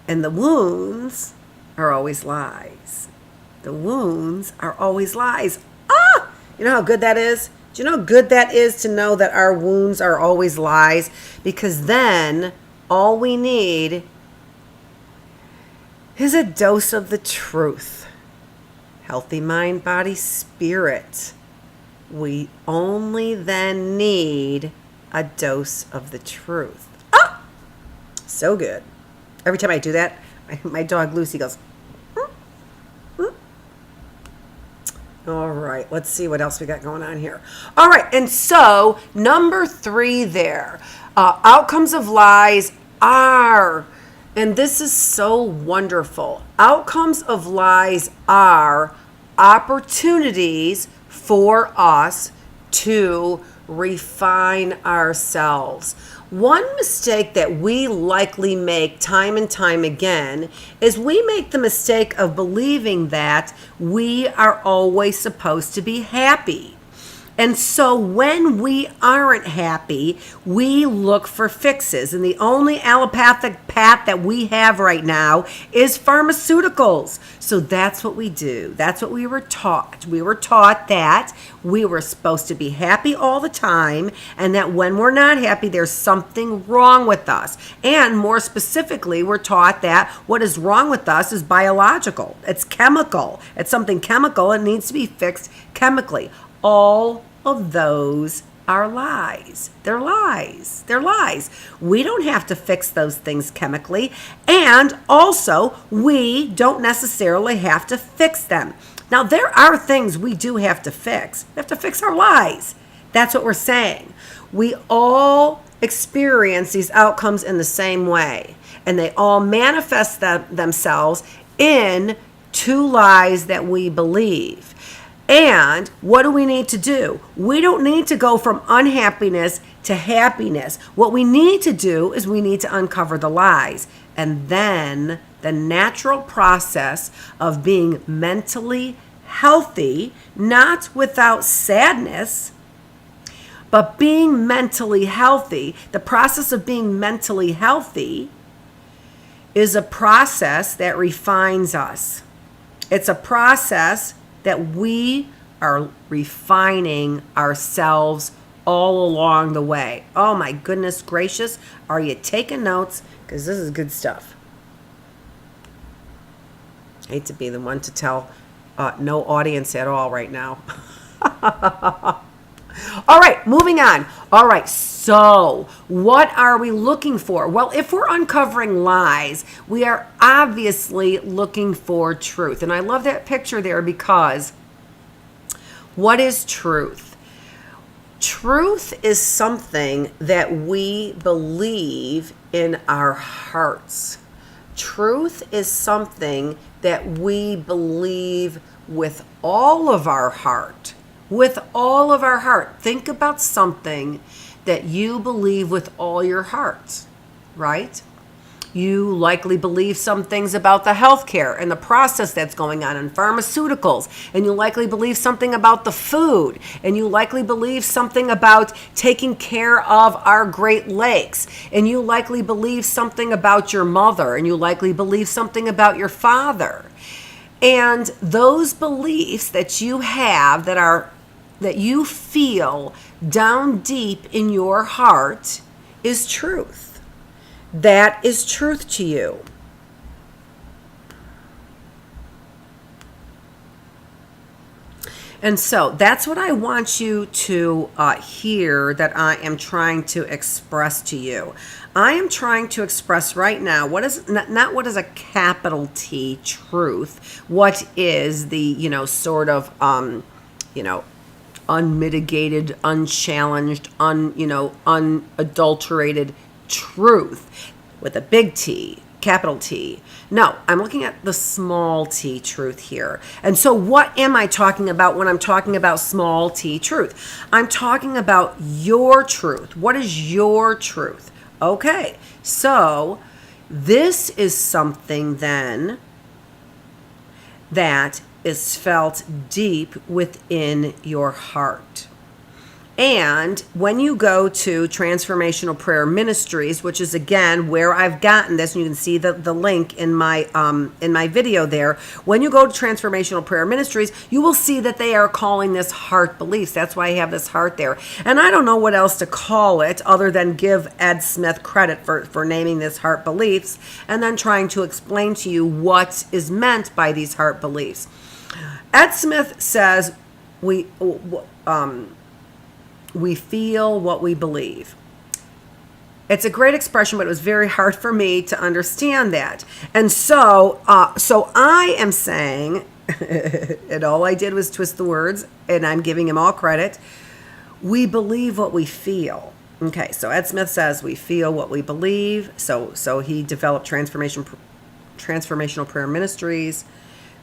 And the wounds are always lies. The wounds are always lies. You know how good that is? Do you know how good that is to know that our wounds are always lies? Because then all we need is a dose of the truth. Healthy mind, body, spirit. We only then need a dose of the truth. So good. Every time I do that, my dog Lucy goes, All right, let's see what else we got going on here. All right, and so number 3 there, outcomes of lies are, and this is so wonderful, outcomes of lies are opportunities for us to refine ourselves. One mistake that we likely make time and time again is we make the mistake of believing that we are always supposed to be happy. And so when we aren't happy, we look for fixes. And the only allopathic path that we have right now is pharmaceuticals. So that's what we do. That's what we were taught. We were taught that we were supposed to be happy all the time, and that when we're not happy, there's something wrong with us. And more specifically, we're taught that what is wrong with us is biological. It's chemical. It's something chemical and needs to be fixed chemically. All of those are lies. They're lies. They're lies. We don't have to fix those things chemically. And also, we don't necessarily have to fix them. Now, there are things we do have to fix. We have to fix our lies. That's what we're saying. We all experience these outcomes in the same way. And they all manifest themselves in 2 lies that we believe. And what do we need to do? We don't need to go from unhappiness to happiness. What we need to do is we need to uncover the lies. And then the natural process of being mentally healthy, not without sadness, but being mentally healthy, the process of being mentally healthy is a process that refines us. It's a process that we are refining ourselves all along the way. Oh my goodness gracious, are you taking notes? Because this is good stuff. I hate to be the one to tell no audience at all right now. All right, moving on. All right, so what are we looking for? Well, if we're uncovering lies, we are obviously looking for truth. And I love that picture there because what is truth? Truth is something that we believe in our hearts. Truth is something that we believe with all of our heart. With all of our heart. Think about something that you believe with all your heart, right? You likely believe some things about the healthcare and the process that's going on in pharmaceuticals. And you likely believe something about the food. And you likely believe something about taking care of our Great Lakes. And you likely believe something about your mother. And you likely believe something about your father. And those beliefs that you have that you feel down deep in your heart is truth. That is truth to you. And so that's what I want you to hear that I am trying to express to you. I am trying to express right now what is not what is a capital T truth. What is the sort of unmitigated, unchallenged, unadulterated truth with a big T, capital T. No, I'm looking at the small t truth here. And so what am I talking about when I'm talking about small t truth? I'm talking about your truth. What is your truth? Okay, so this is something then that is felt deep within your heart. And when you go to Transformational Prayer Ministries, which is again where I've gotten this, and you can see the link in my video there. When you go to Transformational Prayer Ministries, you will see that they are calling this heart beliefs. That's why I have this heart there. And I don't know what else to call it other than give Ed Smith credit for naming this heart beliefs, and then trying to explain to you what is meant by these heart beliefs. Ed Smith says we feel what we believe. It's a great expression, but it was very hard for me to understand that. And so I am saying, and all I did was twist the words, and I'm giving him all credit. We believe what we feel. Okay, so Ed Smith says we feel what we believe. So he developed Transformational Prayer Ministries.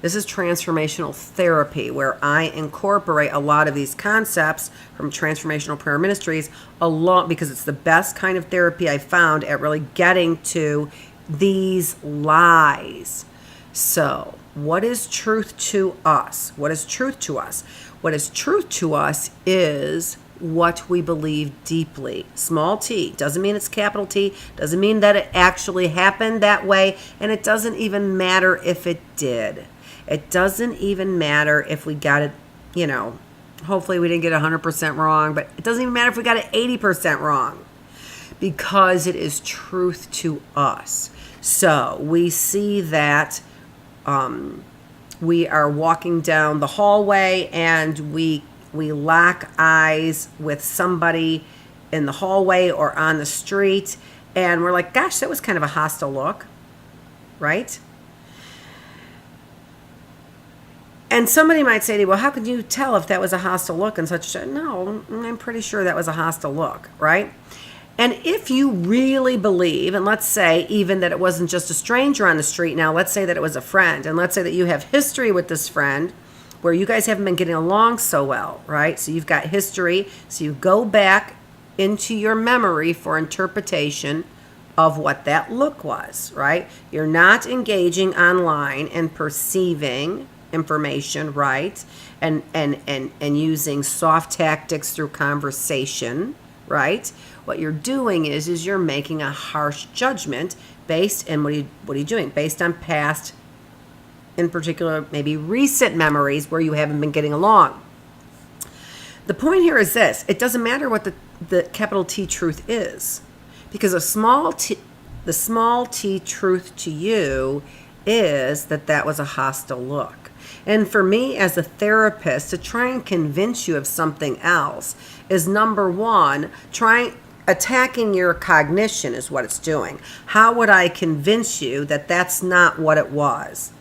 This is transformational therapy, where I incorporate a lot of these concepts from Transformational Prayer Ministries along, because it's the best kind of therapy I found at really getting to these lies. So, what is truth to us? What is truth to us? What is truth to us is what we believe deeply. Small t. Doesn't mean it's capital T. Doesn't mean that it actually happened that way. And it doesn't even matter if it did. It doesn't even matter if we got it, hopefully we didn't get 100% wrong, but it doesn't even matter if we got it 80% wrong, because it is truth to us. So we see that we are walking down the hallway and we lock eyes with somebody in the hallway or on the street, and we're like, gosh, that was kind of a hostile look, right? And somebody might say to you, well, how could you tell if that was a hostile look and such? No, I'm pretty sure that was a hostile look, right? And if you really believe, and let's say even that it wasn't just a stranger on the street now, let's say that it was a friend, and let's say that you have history with this friend where you guys haven't been getting along so well, right? So you've got history, so you go back into your memory for interpretation of what that look was, right? You're not engaging online and perceiving information, right? And using soft tactics through conversation, right? What you're doing is you're making a harsh judgment based, and what are you doing? Based on past, in particular, maybe recent memories where you haven't been getting along. The point here is this: it doesn't matter what the capital T truth is, because the small t truth to you is that was a hostile look. And for me as a therapist, to try and convince you of something else is, number one, attacking your cognition is what it's doing. How would I convince you that that's not what it was?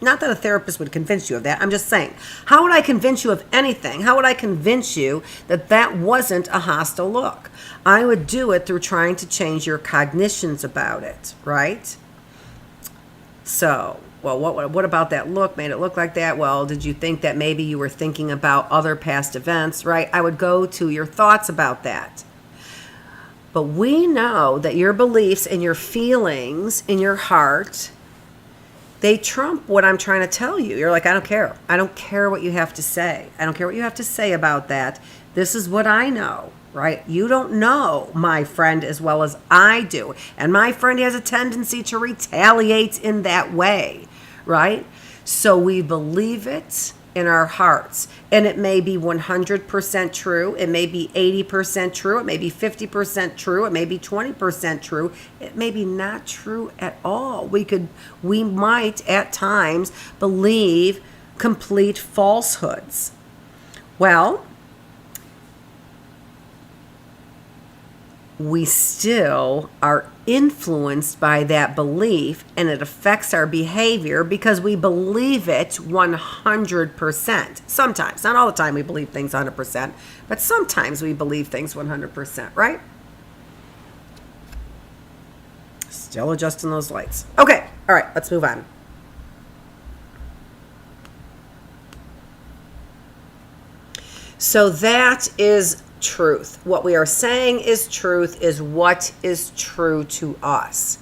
Not that a therapist would convince you of that. I'm just saying, how would I convince you of anything? How would I convince you that that wasn't a hostile look? I would do it through trying to change your cognitions about it, right? So, well, what about that look made it look like that? Well, did you think that maybe you were thinking about other past events, right? I would go to your thoughts about that. But we know that your beliefs and your feelings in your heart, they trump what I'm trying to tell you. You're like, I don't care. I don't care what you have to say. I don't care what you have to say about that. This is what I know, right? You don't know my friend as well as I do. And my friend has a tendency to retaliate in that way, right? So we believe it in our hearts. And it may be 100% true. It may be 80% true. It may be 50% true. It may be 20% true. It may be not true at all. We might at times believe complete falsehoods. Well, we still are influenced by that belief, and it affects our behavior because we believe it 100%. Sometimes, not all the time we believe things 100%, but sometimes we believe things 100%, right? Still adjusting those lights. Okay, all right, let's move on. So that is truth. What we are saying is truth, is what is true to us.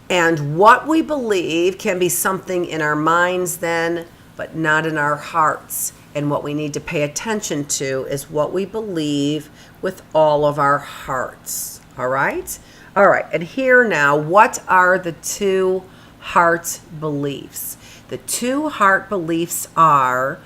And what we believe can be something in our minds then, but not in our hearts. And what we need to pay attention to is what we believe with all of our hearts. All right? All right, and here now, what are the two heart beliefs? The two heart beliefs are,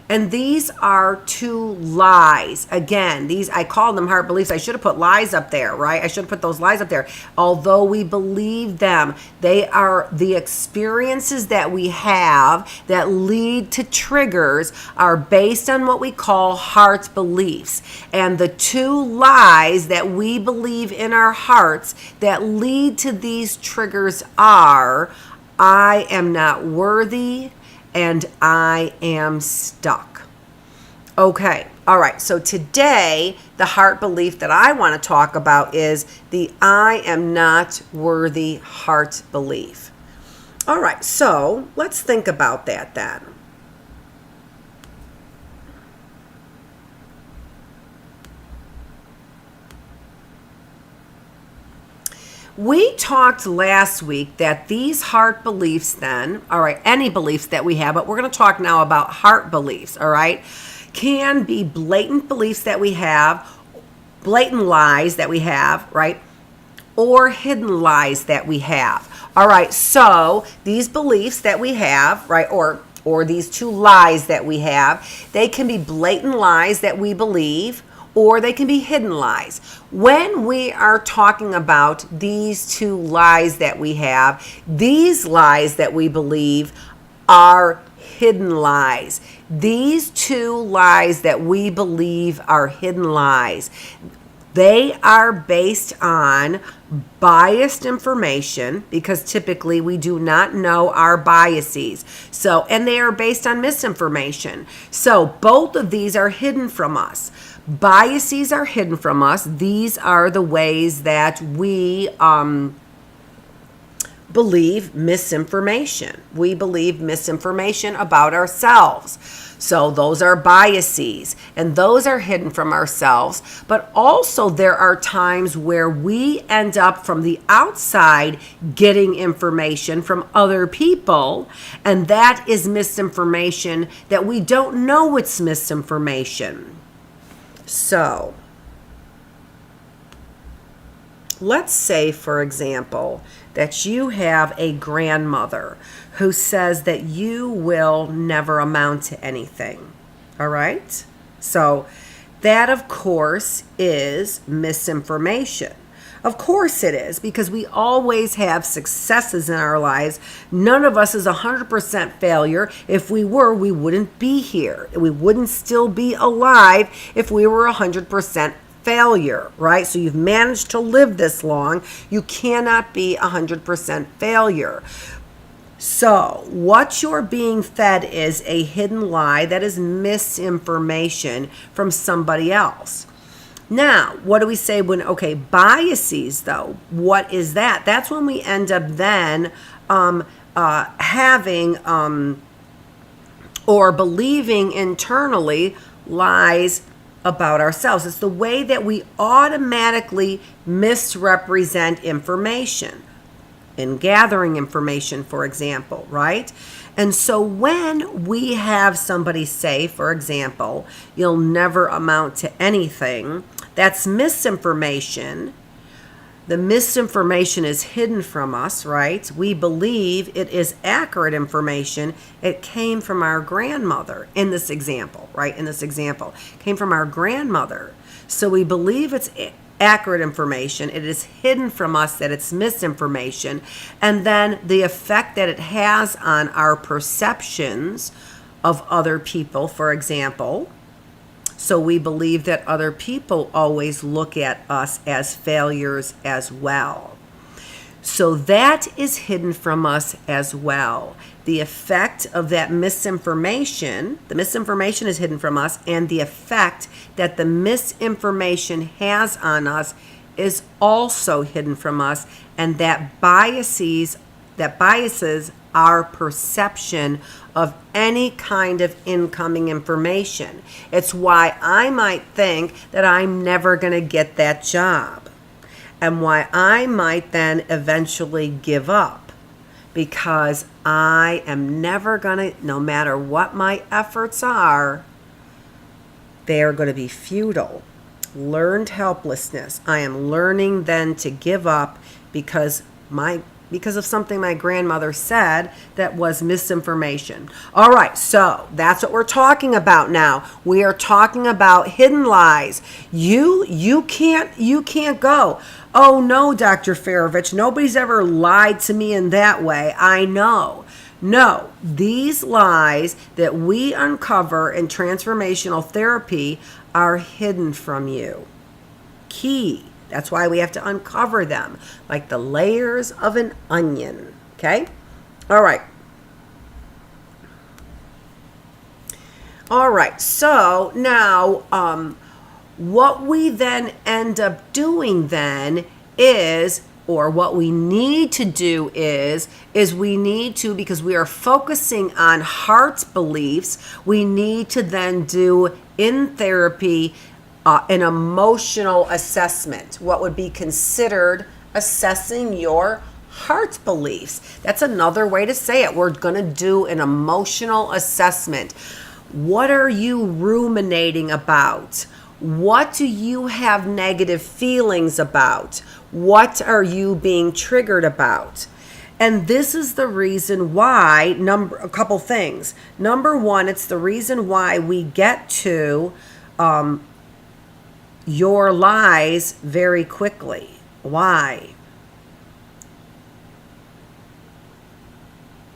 and these are two lies. Again, these, I call them heart beliefs. I should have put lies up there, right? I should have put those lies up there. Although we believe them, they are the experiences that we have that lead to triggers are based on what we call heart beliefs. And the two lies that we believe in our hearts that lead to these triggers are, I am not worthy, and I am stuck. Okay, all right, so today the heart belief that I want to talk about is the I am not worthy heart belief. All right, so let's think about that then. We talked last week that these heart beliefs then, all right, any beliefs that we have, but we're going to talk now about heart beliefs, all right, can be blatant beliefs that we have, blatant lies that we have, right, or hidden lies that we have. All right, so these beliefs that we have, right, or these two lies that we have, they can be blatant lies that we believe, or they can be hidden lies. When we are talking about these two lies that we have, these lies that we believe are hidden lies. These two lies that we believe are hidden lies. They are based on biased information because typically we do not know our biases. So, and they are based on misinformation. So both of these are hidden from us. Biases are hidden from us. These are the ways that we believe misinformation. We believe misinformation about ourselves. So those are biases, and those are hidden from ourselves. But also there are times where we end up from the outside getting information from other people, and that is misinformation that we don't know it's misinformation. So let's say, for example, that you have a grandmother who says that you will never amount to anything. All right? So that, of course, is misinformation. Of course it is, because we always have successes in our lives. None of us is 100% failure. If we were, we wouldn't be here. We wouldn't still be alive if we were 100% failure, right? So you've managed to live this long. You cannot be 100% failure. So what you're being fed is a hidden lie that is misinformation from somebody else. Now, what do we say when, okay, biases though, what is that? That's when we end up then having or believing internally lies about ourselves. It's the way that we automatically misrepresent information in gathering information, for example, right? And so when we have somebody say, for example, you'll never amount to anything, that's misinformation. The misinformation is hidden from us, right? We believe it is accurate information. It came from our grandmother in this example, right? In this example, it came from our grandmother. So we believe it's accurate information. It is hidden from us that it's misinformation. And then the effect that it has on our perceptions of other people, for example, So we believe that other people always look at us as failures as well. So that is hidden from us as well. The effect of that misinformation, the misinformation is hidden from us, and the effect that the misinformation has on us is also hidden from us, and that biases our perception of any kind of incoming information. It's why I might think that I'm never going to get that job, and why I might then eventually give up, because I am never going to, no matter what my efforts are, they are going to be futile. Learned helplessness. I am learning then to give up because of something my grandmother said that was misinformation. All right, so that's what we're talking about now. We are talking about hidden lies. You can't go, "Oh no, Dr. Feravich, nobody's ever lied to me in that way." I know. No, these lies that we uncover in transformational therapy are hidden from you. Key. That's why we have to uncover them, like the layers of an onion. Okay? All right. All right. So now, what we then end up doing then is, or what we need to do is we need to, because we are focusing on heart beliefs, we need to then do in therapy an emotional assessment, what would be considered assessing your heart beliefs. That's another way to say it. We're going to do an emotional assessment. What are you ruminating about? What do you have negative feelings about? What are you being triggered about? And this is the reason why, a couple things. Number one, it's the reason why we get to your lies very quickly. Why?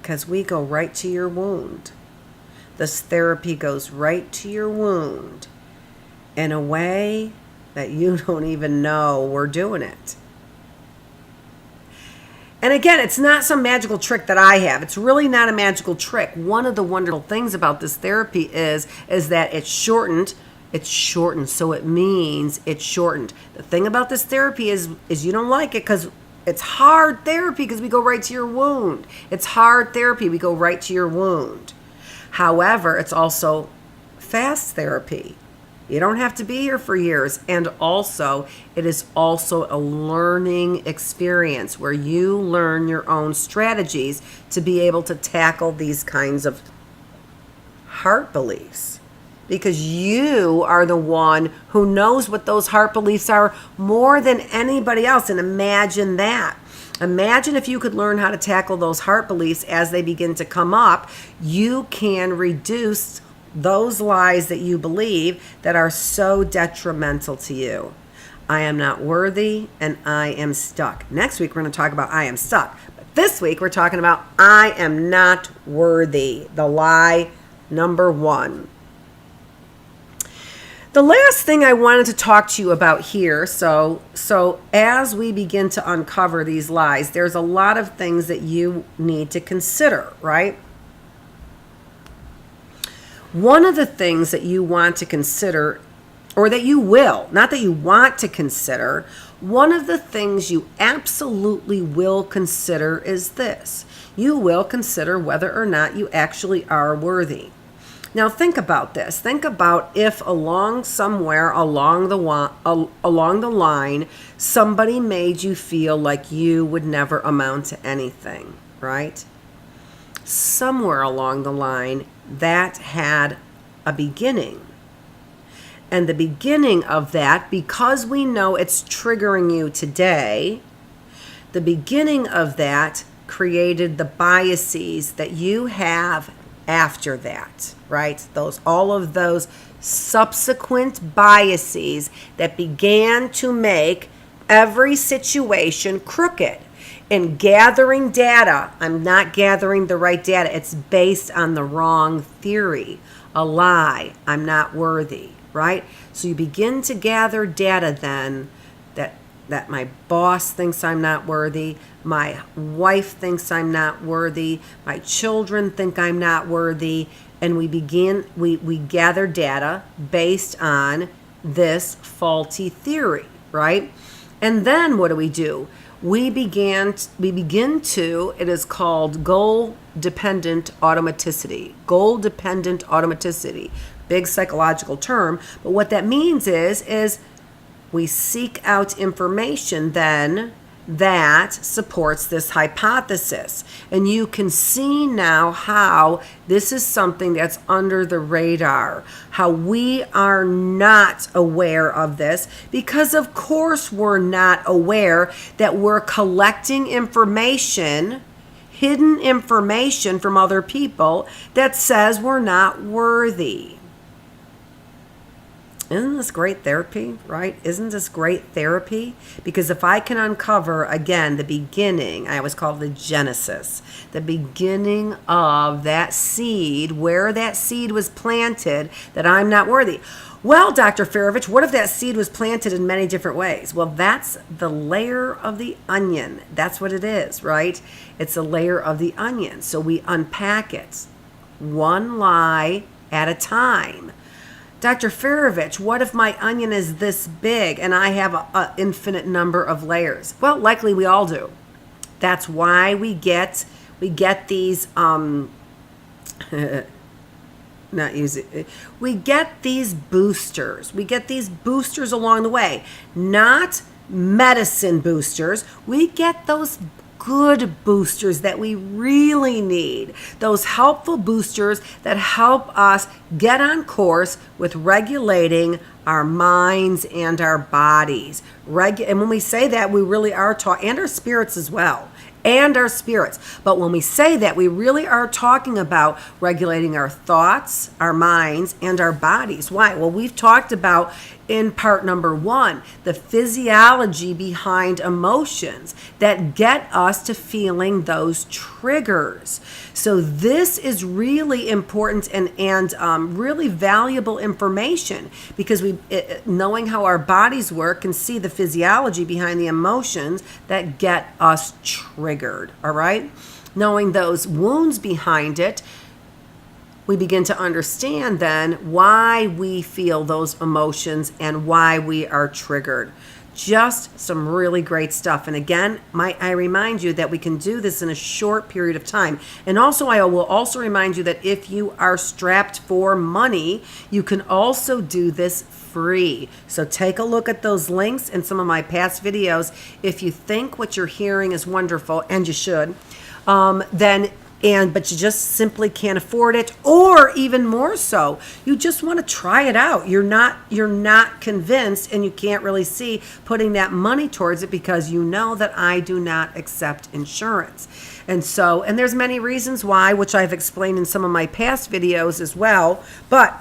Because we go right to your wound. This therapy goes right to your wound in a way that you don't even know we're doing it. And again, it's not some magical trick that I have. It's really not a magical trick. One of the wonderful things about this therapy is that it's shortened. It's shortened, so it means it's shortened. The thing about this therapy is you don't like it because it's hard therapy, because we go right to your wound. It's hard therapy. We go right to your wound. However, it's also fast therapy. You don't have to be here for years. And also, it is also a learning experience where you learn your own strategies to be able to tackle these kinds of heart beliefs. Because you are the one who knows what those heart beliefs are more than anybody else. And imagine that. Imagine if you could learn how to tackle those heart beliefs as they begin to come up. You can reduce those lies that you believe that are so detrimental to you. I am not worthy and I am stuck. Next week, we're going to talk about I am stuck. But this week, we're talking about I am not worthy. The lie number one. The last thing I wanted to talk to you about here, so as we begin to uncover these lies, there's a lot of things that you need to consider, right? One of the things that you want to consider, or that you will, not that you want to consider, one of the things you absolutely will consider is this. You will consider whether or not you actually are worthy. Now think about this. Think about if somewhere along the line, somebody made you feel like you would never amount to anything, right? Somewhere along the line, that had a beginning. And the beginning of that, because we know it's triggering you today, the beginning of that created the biases that you have after that, right? All of those subsequent biases that began to make every situation crooked. In gathering data, I'm not gathering the right data. It's based on the wrong theory, a lie. I'm not worthy. right? So you begin to gather data then that my boss thinks I'm not worthy, my wife thinks I'm not worthy, my children think I'm not worthy, and we gather data based on this faulty theory, right? And then what do? We begin to, it is called goal dependent automaticity. Goal dependent automaticity. Big psychological term, but what that means is we seek out information then that supports this hypothesis. And you can see now how this is something that's under the radar, how we are not aware of this, because of course we're not aware that we're collecting information, hidden information from other people that says we're not worthy. Isn't this great therapy, right? Isn't this great therapy? Because if I can uncover, again, the beginning, I always call it the genesis, the beginning of that seed, where that seed was planted, that I'm not worthy. Well, Dr. Feravich, what if that seed was planted in many different ways? Well, that's the layer of the onion. That's what it is, right? It's a layer of the onion. So we unpack it one lie at a time. Dr. Feravich, what if my onion is this big and I have an infinite number of layers? Well, likely we all do. That's why we get these we get these boosters. We get these boosters along the way, not medicine boosters. We get those good boosters that we really need, those helpful boosters that help us get on course with regulating our minds and our bodies. And when we say that, we really are talking, and our spirits as well, and our spirits. But when we say that, we really are talking about regulating our thoughts, our minds, and our bodies. Why? Well, we've talked about in part number 1, the physiology behind emotions that get us to feeling those triggers. So this is really important and really valuable information, because knowing how our bodies work and see the physiology behind the emotions that get us triggered, all right? Knowing those wounds behind it, we begin to understand then why we feel those emotions and why we are triggered. Just some really great stuff. And again, I remind you that we can do this in a short period of time. And also, I will also remind you that if you are strapped for money, you can also do this free. So take a look at those links in some of my past videos. If you think what you're hearing is wonderful, and you should, but you just simply can't afford it, or even more so, you just want to try it out. You're not convinced, and you can't really see putting that money towards it because you know that I do not accept insurance. And there's many reasons why, which I've explained in some of my past videos as well, but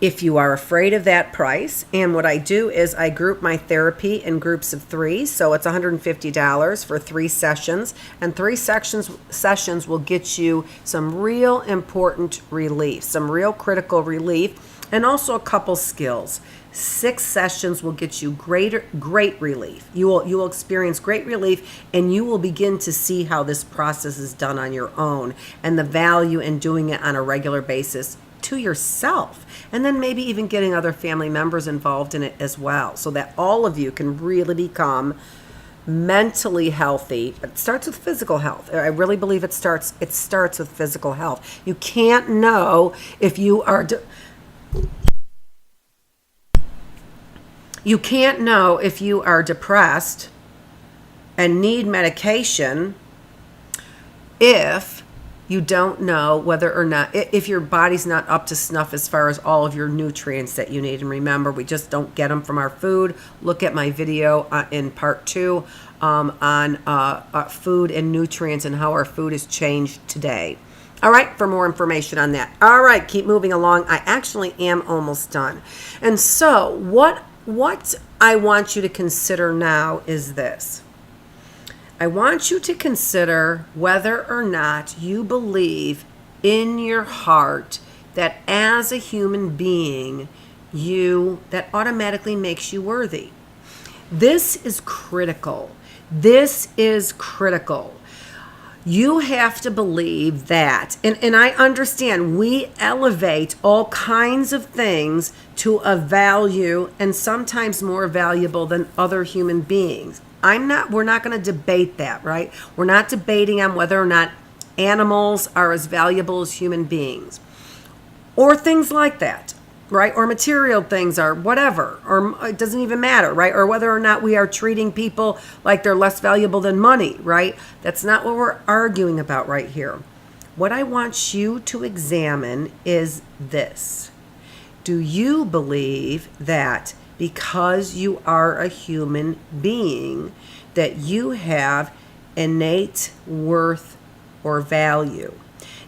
if you are afraid of that price, and what I do is I group my therapy in groups of 3, so it's $150 for 3 sessions, and 3 sessions will get you some real important relief, some real critical relief, and also a couple skills. 6 sessions will get you great relief. You will experience great relief, and you will begin to see how this process is done on your own, and the value in doing it on a regular basis to yourself, and then maybe even getting other family members involved in it as well, so that all of you can really become mentally healthy. It starts with physical health. I really believe it starts with physical health. You can't know if you are depressed and need medication if you don't know whether or not, if your body's not up to snuff as far as all of your nutrients that you need. And remember, we just don't get them from our food. Look at my video in part 2 on food and nutrients and how our food has changed today. All right, for more information on that. All right, keep moving along. I actually am almost done. And so what I want you to consider now is this. I want you to consider whether or not you believe in your heart that as a human being, that automatically makes you worthy. This is critical. This is critical. You have to believe that, and I understand we elevate all kinds of things to a value and sometimes more valuable than other human beings. We're not going to debate that, right? We're not debating on whether or not animals are as valuable as human beings or things like that, right? Or material things or whatever, or it doesn't even matter, right? Or whether or not we are treating people like they're less valuable than money, right? That's not what we're arguing about right here. What I want you to examine is this. Do you believe that because you are a human being that you have innate worth or value?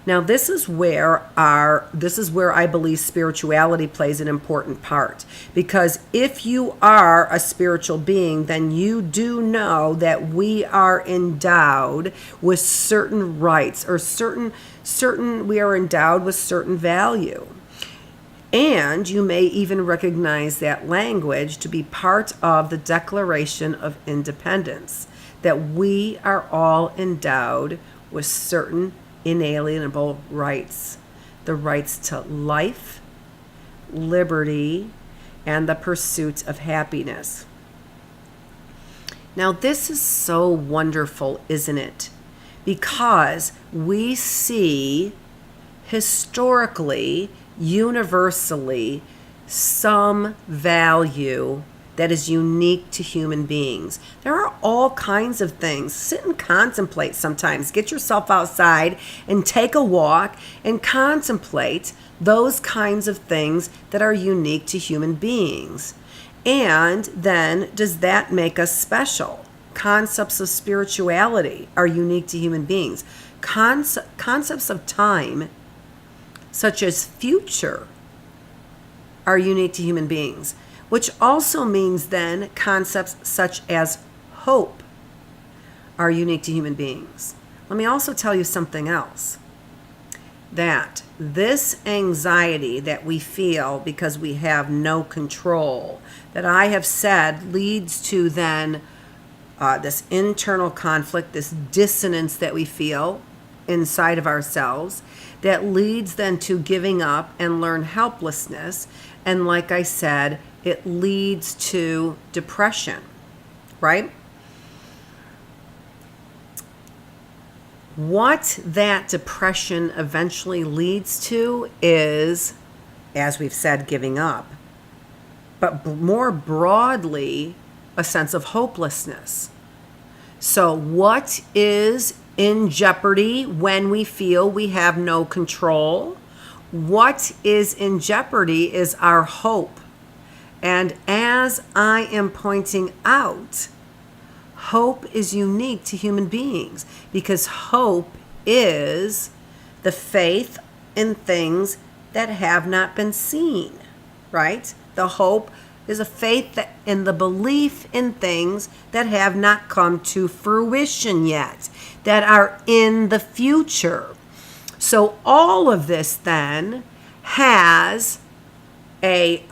Now, this is where I believe spirituality plays an important part. Because if you are a spiritual being, then you do know that we are endowed with certain rights or we are endowed with certain value. And you may even recognize that language to be part of the Declaration of Independence, that we are all endowed with certain inalienable rights, the rights to life, liberty, and the pursuit of happiness. Now, this is so wonderful, isn't it? Because we see historically, universally, some value that is unique to human beings. There are all kinds of things. Sit and contemplate sometimes. Get yourself outside and take a walk and contemplate those kinds of things that are unique to human beings. And then, does that make us special? Concepts of spirituality are unique to human beings. Concepts of time, such as future, are unique to human beings. Which also means then concepts such as hope are unique to human beings. Let me also tell you something else. That this anxiety that we feel because we have no control, that I have said leads to then this internal conflict, this dissonance that we feel inside of ourselves, that leads then to giving up and learn helplessness. And like I said, it leads to depression, right? What that depression eventually leads to is, as we've said, giving up, but more broadly, a sense of hopelessness. So what is in jeopardy when we feel we have no control? What is in jeopardy is our hope. And as I am pointing out, hope is unique to human beings because hope is the faith in things that have not been seen, right? The hope is a faith in the belief in things that have not come to fruition yet, that are in the future. So all of this then has a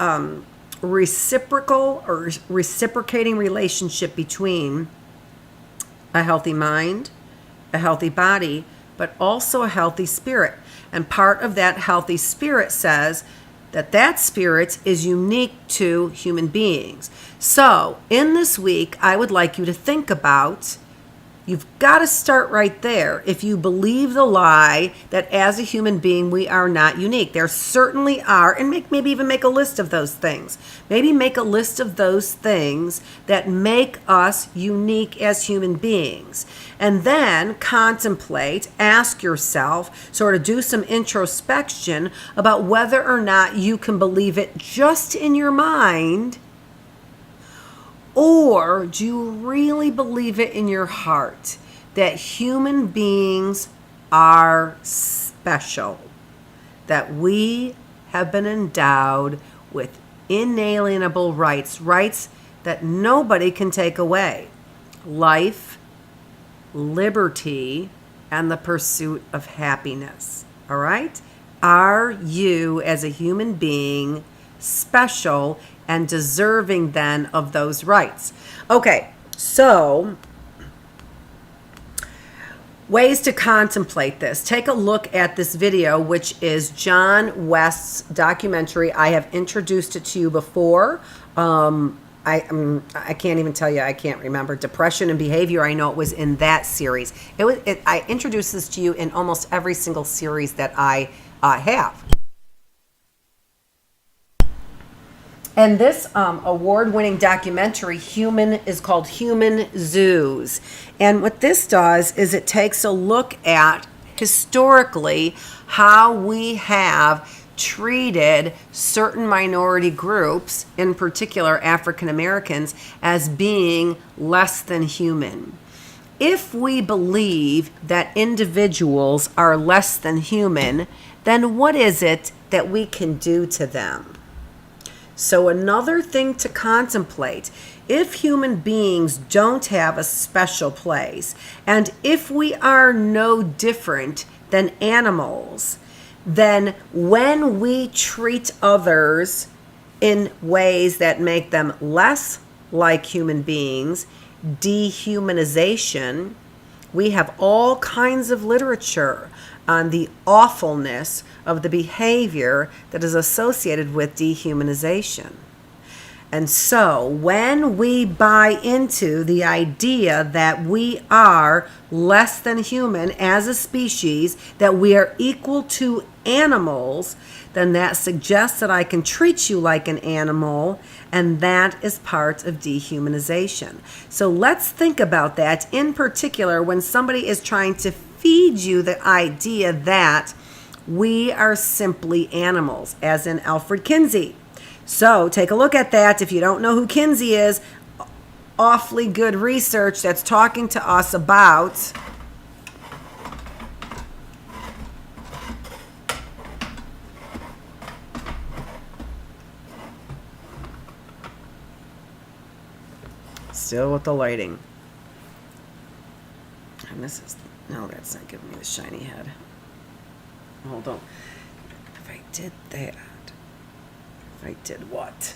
reciprocal or reciprocating relationship between a healthy mind, a healthy body, but also a healthy spirit. And part of that healthy spirit says that spirit is unique to human beings. So in this week, I would like you to think about, you've got to start right there. If you believe the lie that as a human being, we are not unique. There certainly are, and maybe even make a list of those things. Maybe make a list of those things that make us unique as human beings. And then contemplate, ask yourself, sort of do some introspection about whether or not you can believe it just in your mind. Or do you really believe it in your heart that human beings are special? That we have been endowed with inalienable rights, rights that nobody can take away. Life, liberty, and the pursuit of happiness. All right? Are you, as a human being, special and deserving then of those rights? Okay, so ways to contemplate this. Take a look at this video, which is John West's documentary. I have introduced it to you before. I can't even tell you. I can't remember. Depression and Behavior. I know it was in that series. I introduced this to you in almost every single series that I have. And this award-winning documentary, is called Human Zoos. And what this does is it takes a look at, historically, how we have treated certain minority groups, in particular African Americans, as being less than human. If we believe that individuals are less than human, then what is it that we can do to them? So another thing to contemplate, if human beings don't have a special place, and if we are no different than animals, then when we treat others in ways that make them less like human beings, dehumanization, we have all kinds of literature on the awfulness of the behavior that is associated with dehumanization. And so when we buy into the idea that we are less than human as a species, that we are equal to animals, then that suggests that I can treat you like an animal, and that is part of dehumanization. So let's think about that, in particular when somebody is trying to feed you the idea that we are simply animals, as in Alfred Kinsey. So take a look at that. If you don't know who Kinsey is, awfully good research that's talking to us about still with the lighting. And this is, no, that's not giving me the shiny head. Hold on. If I did that, if I did what?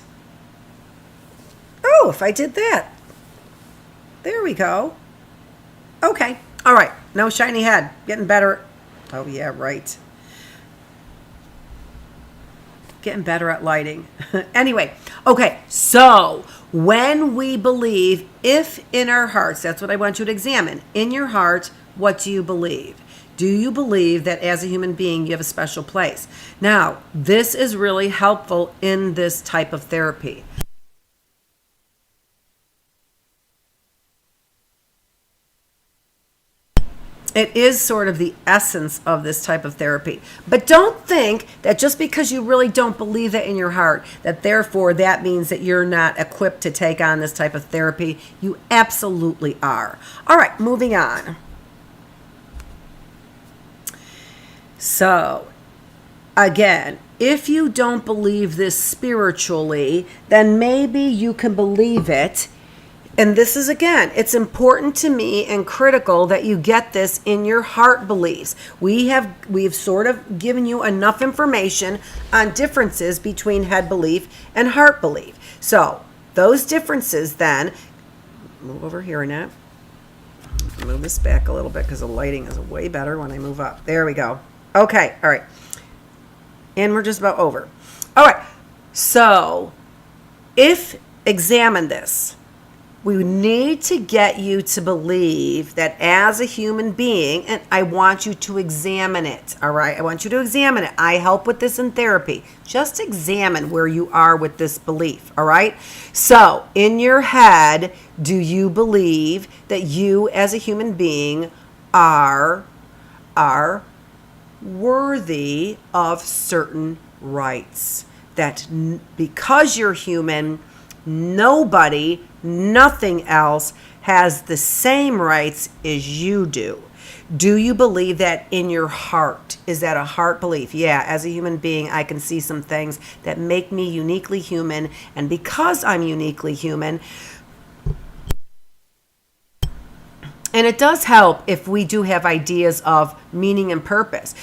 Oh, if I did that. There we go. Okay. All right. No shiny head. Getting better. Oh, yeah, right. Getting better at lighting. Anyway. Okay. So when we believe, if in our hearts, that's what I want you to examine. In your heart, what do you believe? Do you believe that as a human being you have a special place? Now, this is really helpful in this type of therapy. It is sort of the essence of this type of therapy. But don't think that just because you really don't believe that in your heart, that therefore that means that you're not equipped to take on this type of therapy. You absolutely are. All right, moving on. So, again, if you don't believe this spiritually, then maybe you can believe it. And this is, again, it's important to me and critical that you get this in your heart beliefs. We've sort of given you enough information on differences between head belief and heart belief. So, those differences then, move over here, Annette. Move this back a little bit because the lighting is way better when I move up. There we go. Okay, all right. And we're just about over. All right, so examine this. We need to get you to believe that as a human being, and I want you to examine it, all right? I want you to examine it. I help with this in therapy. Just examine where you are with this belief, all right? So, in your head, do you believe that you as a human being are worthy of certain rights? That because you're human, nobody, nothing else has the same rights as you do. Do you believe that in your heart? Is that a heart belief? Yeah, as a human being, I can see some things that make me uniquely human. And because I'm uniquely human, and it does help if we do have ideas of meaning and purpose.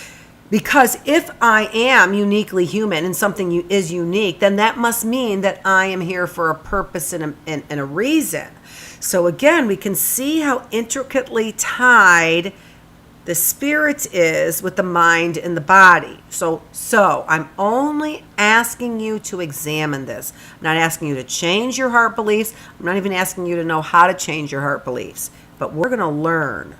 Because if I am uniquely human and something is unique, then that must mean that I am here for a purpose and a reason. So again, we can see how intricately tied the spirit is with the mind and the body. So I'm only asking you to examine this. I'm not asking you to change your heart beliefs. I'm not even asking you to know how to change your heart beliefs. But we're going to learn.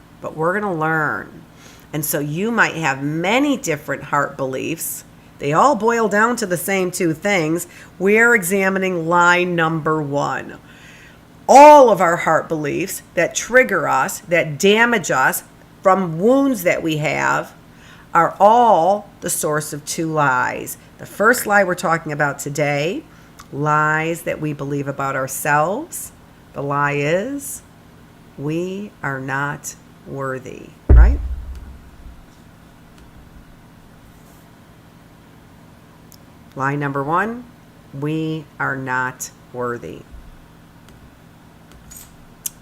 And so you might have many different heart beliefs. They all boil down to the same two things. We're examining lie number 1. All of our heart beliefs that trigger us, that damage us, from wounds that we have, are all the source of 2 lies. The first lie we're talking about today, lies that we believe about ourselves. The lie is, we are not worthy, right? Lie number 1, we are not worthy.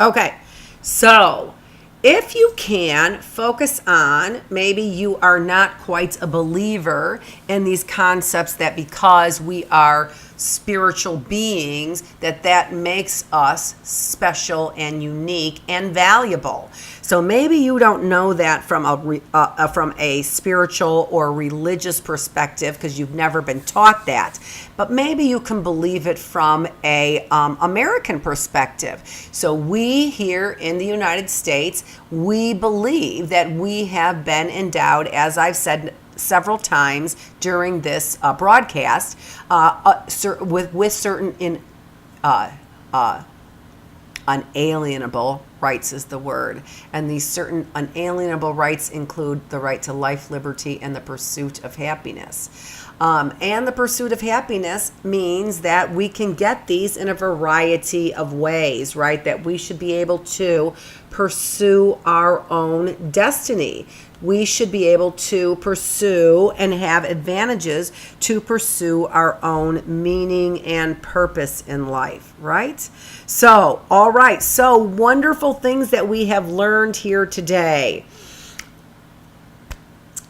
Okay, so if you can focus on, maybe you are not quite a believer in these concepts that because we are spiritual beings, that makes us special and unique and valuable. So maybe you don't know that from a spiritual or religious perspective because you've never been taught that. But maybe you can believe it from a American perspective. So we here in the United States, we believe that we have been endowed, as I've said several times during this broadcast, with certain unalienable rights is the word. And these certain unalienable rights include the right to life, liberty, and the pursuit of happiness. And the pursuit of happiness means that we can get these in a variety of ways, right? That we should be able to pursue our own destiny. We should be able to pursue and have advantages to pursue our own meaning and purpose in life, right? So, all right. So wonderful things that we have learned here today.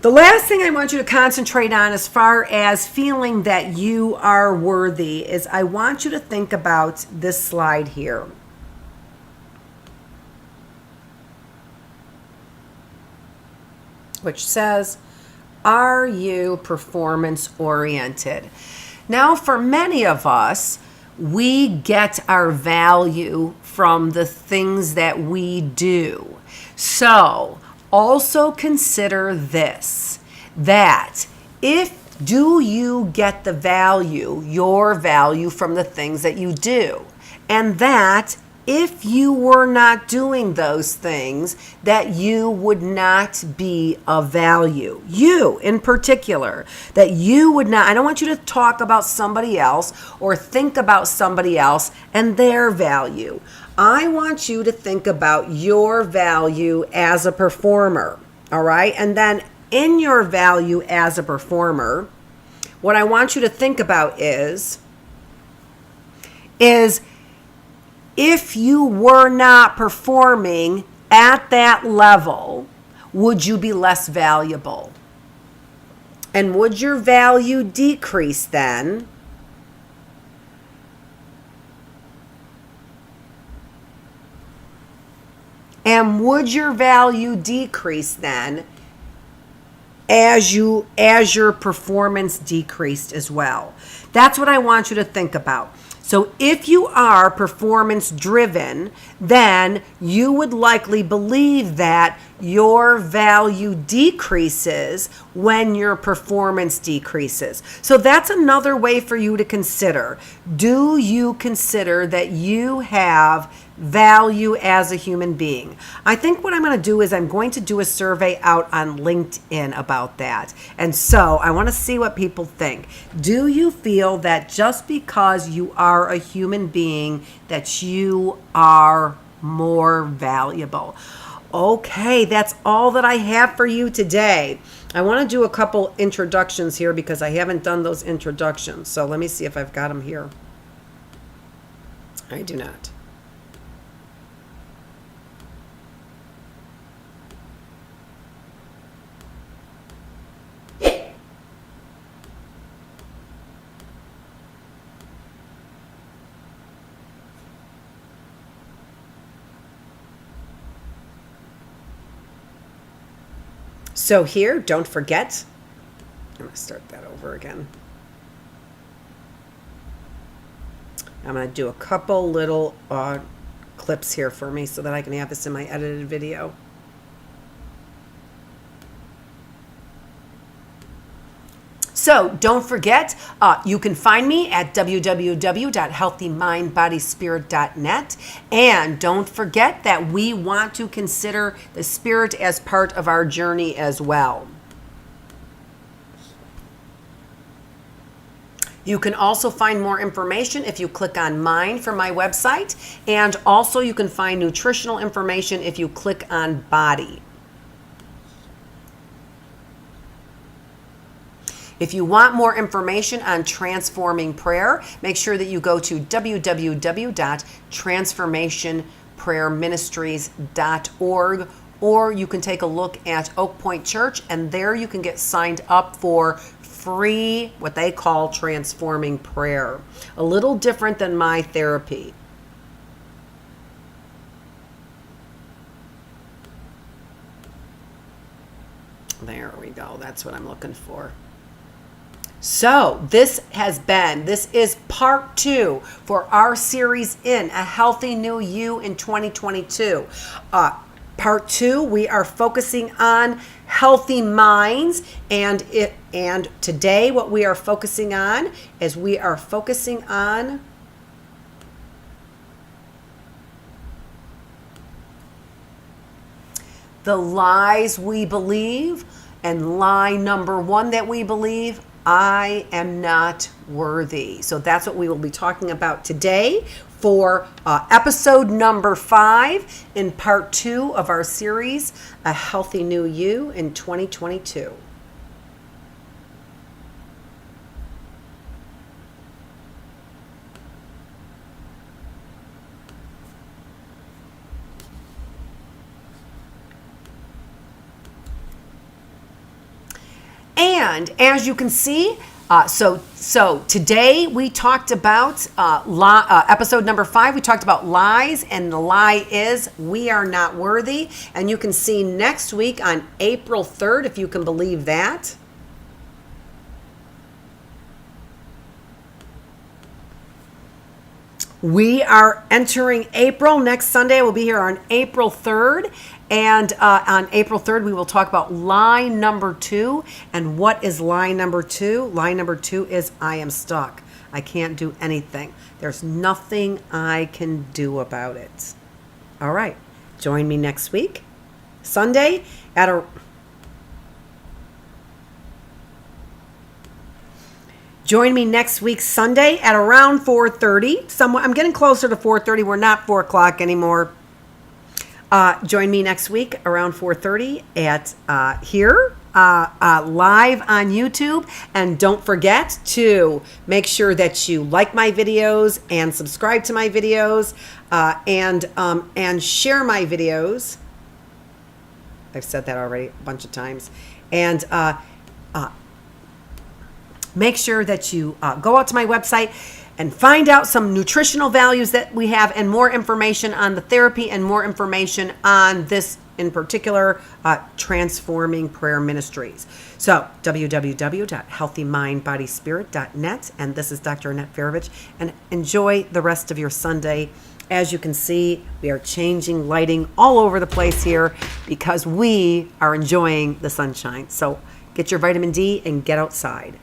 The last thing I want you to concentrate on as far as feeling that you are worthy is I want you to think about this slide here. Which says, are you performance oriented? Now, for many of us, we get our value from the things that we do. So, also consider this, that do you get the value, your value from the things that you do? And that if you were not doing those things, that you would not be of value. You in particular, that you would not, I don't want you to talk about somebody else or think about somebody else and their value. I want you to think about your value as a performer, all right? And then in your value as a performer, what I want you to think about is if you were not performing at that level, would you be less valuable? And would your value decrease then? And would your value decrease then as your performance decreased as well? That's what I want you to think about. So if you are performance driven, then you would likely believe that your value decreases when your performance decreases. So that's another way for you to consider. Do you consider that you have value as a human being? I think what I'm going to do is I'm going to do a survey out on LinkedIn about that. And so I want to see what people think. Do you feel that just because you are a human being that you are more valuable? Okay, that's all that I have for you today. I want to do a couple introductions here because I haven't done those introductions. So let me see if I've got them here. I do not. So here, don't forget, I'm going to start that over again. I'm going to do a couple little clips here for me so that I can have this in my edited video. So don't forget, you can find me at www.healthymindbodyspirit.net. And don't forget that we want to consider the spirit as part of our journey as well. You can also find more information if you click on Mind for my website. And also you can find nutritional information if you click on Body. If you want more information on transforming prayer, make sure that you go to www.transformationprayerministries.org, or you can take a look at Oak Point Church, and there you can get signed up for free, what they call transforming prayer. A little different than my therapy. There we go. That's what I'm looking for. So this is part 2 for our series in A Healthy New You in 2022. Part 2, we are focusing on healthy minds, and today what we are focusing on is the lies we believe, and lie number 1 that we believe: I am not worthy. So that's what we will be talking about today for episode number 5 in part 2 of our series, A Healthy New You in 2022. And as you can see, so today we talked about episode number 5. We talked about lies, and the lie is we are not worthy. And you can see next week on April 3rd, if you can believe that. We are entering April. Next Sunday, we'll be here on April 3rd. And on April 3rd, we will talk about lie number 2. And what is lie number 2? Lie number 2 is I am stuck. I can't do anything. There's nothing I can do about it. All right. Join me next week, Sunday, Join me next week, Sunday, at around 4:30. I'm getting closer to 4:30. We're not 4 o'clock anymore. Join me next week around 4:30 at here, live on YouTube. And don't forget to make sure that you like my videos and subscribe to my videos, and share my videos. I've said that already a bunch of times. And make sure that you go out to my website and find out some nutritional values that we have, and more information on the therapy, and more information on this in particular, Transforming Prayer Ministries. So www.healthymindbodyspirit.net. And this is Dr. Annette Feravich, and enjoy the rest of your Sunday. As you can see, we are changing lighting all over the place here because we are enjoying the sunshine. So get your vitamin D and get outside.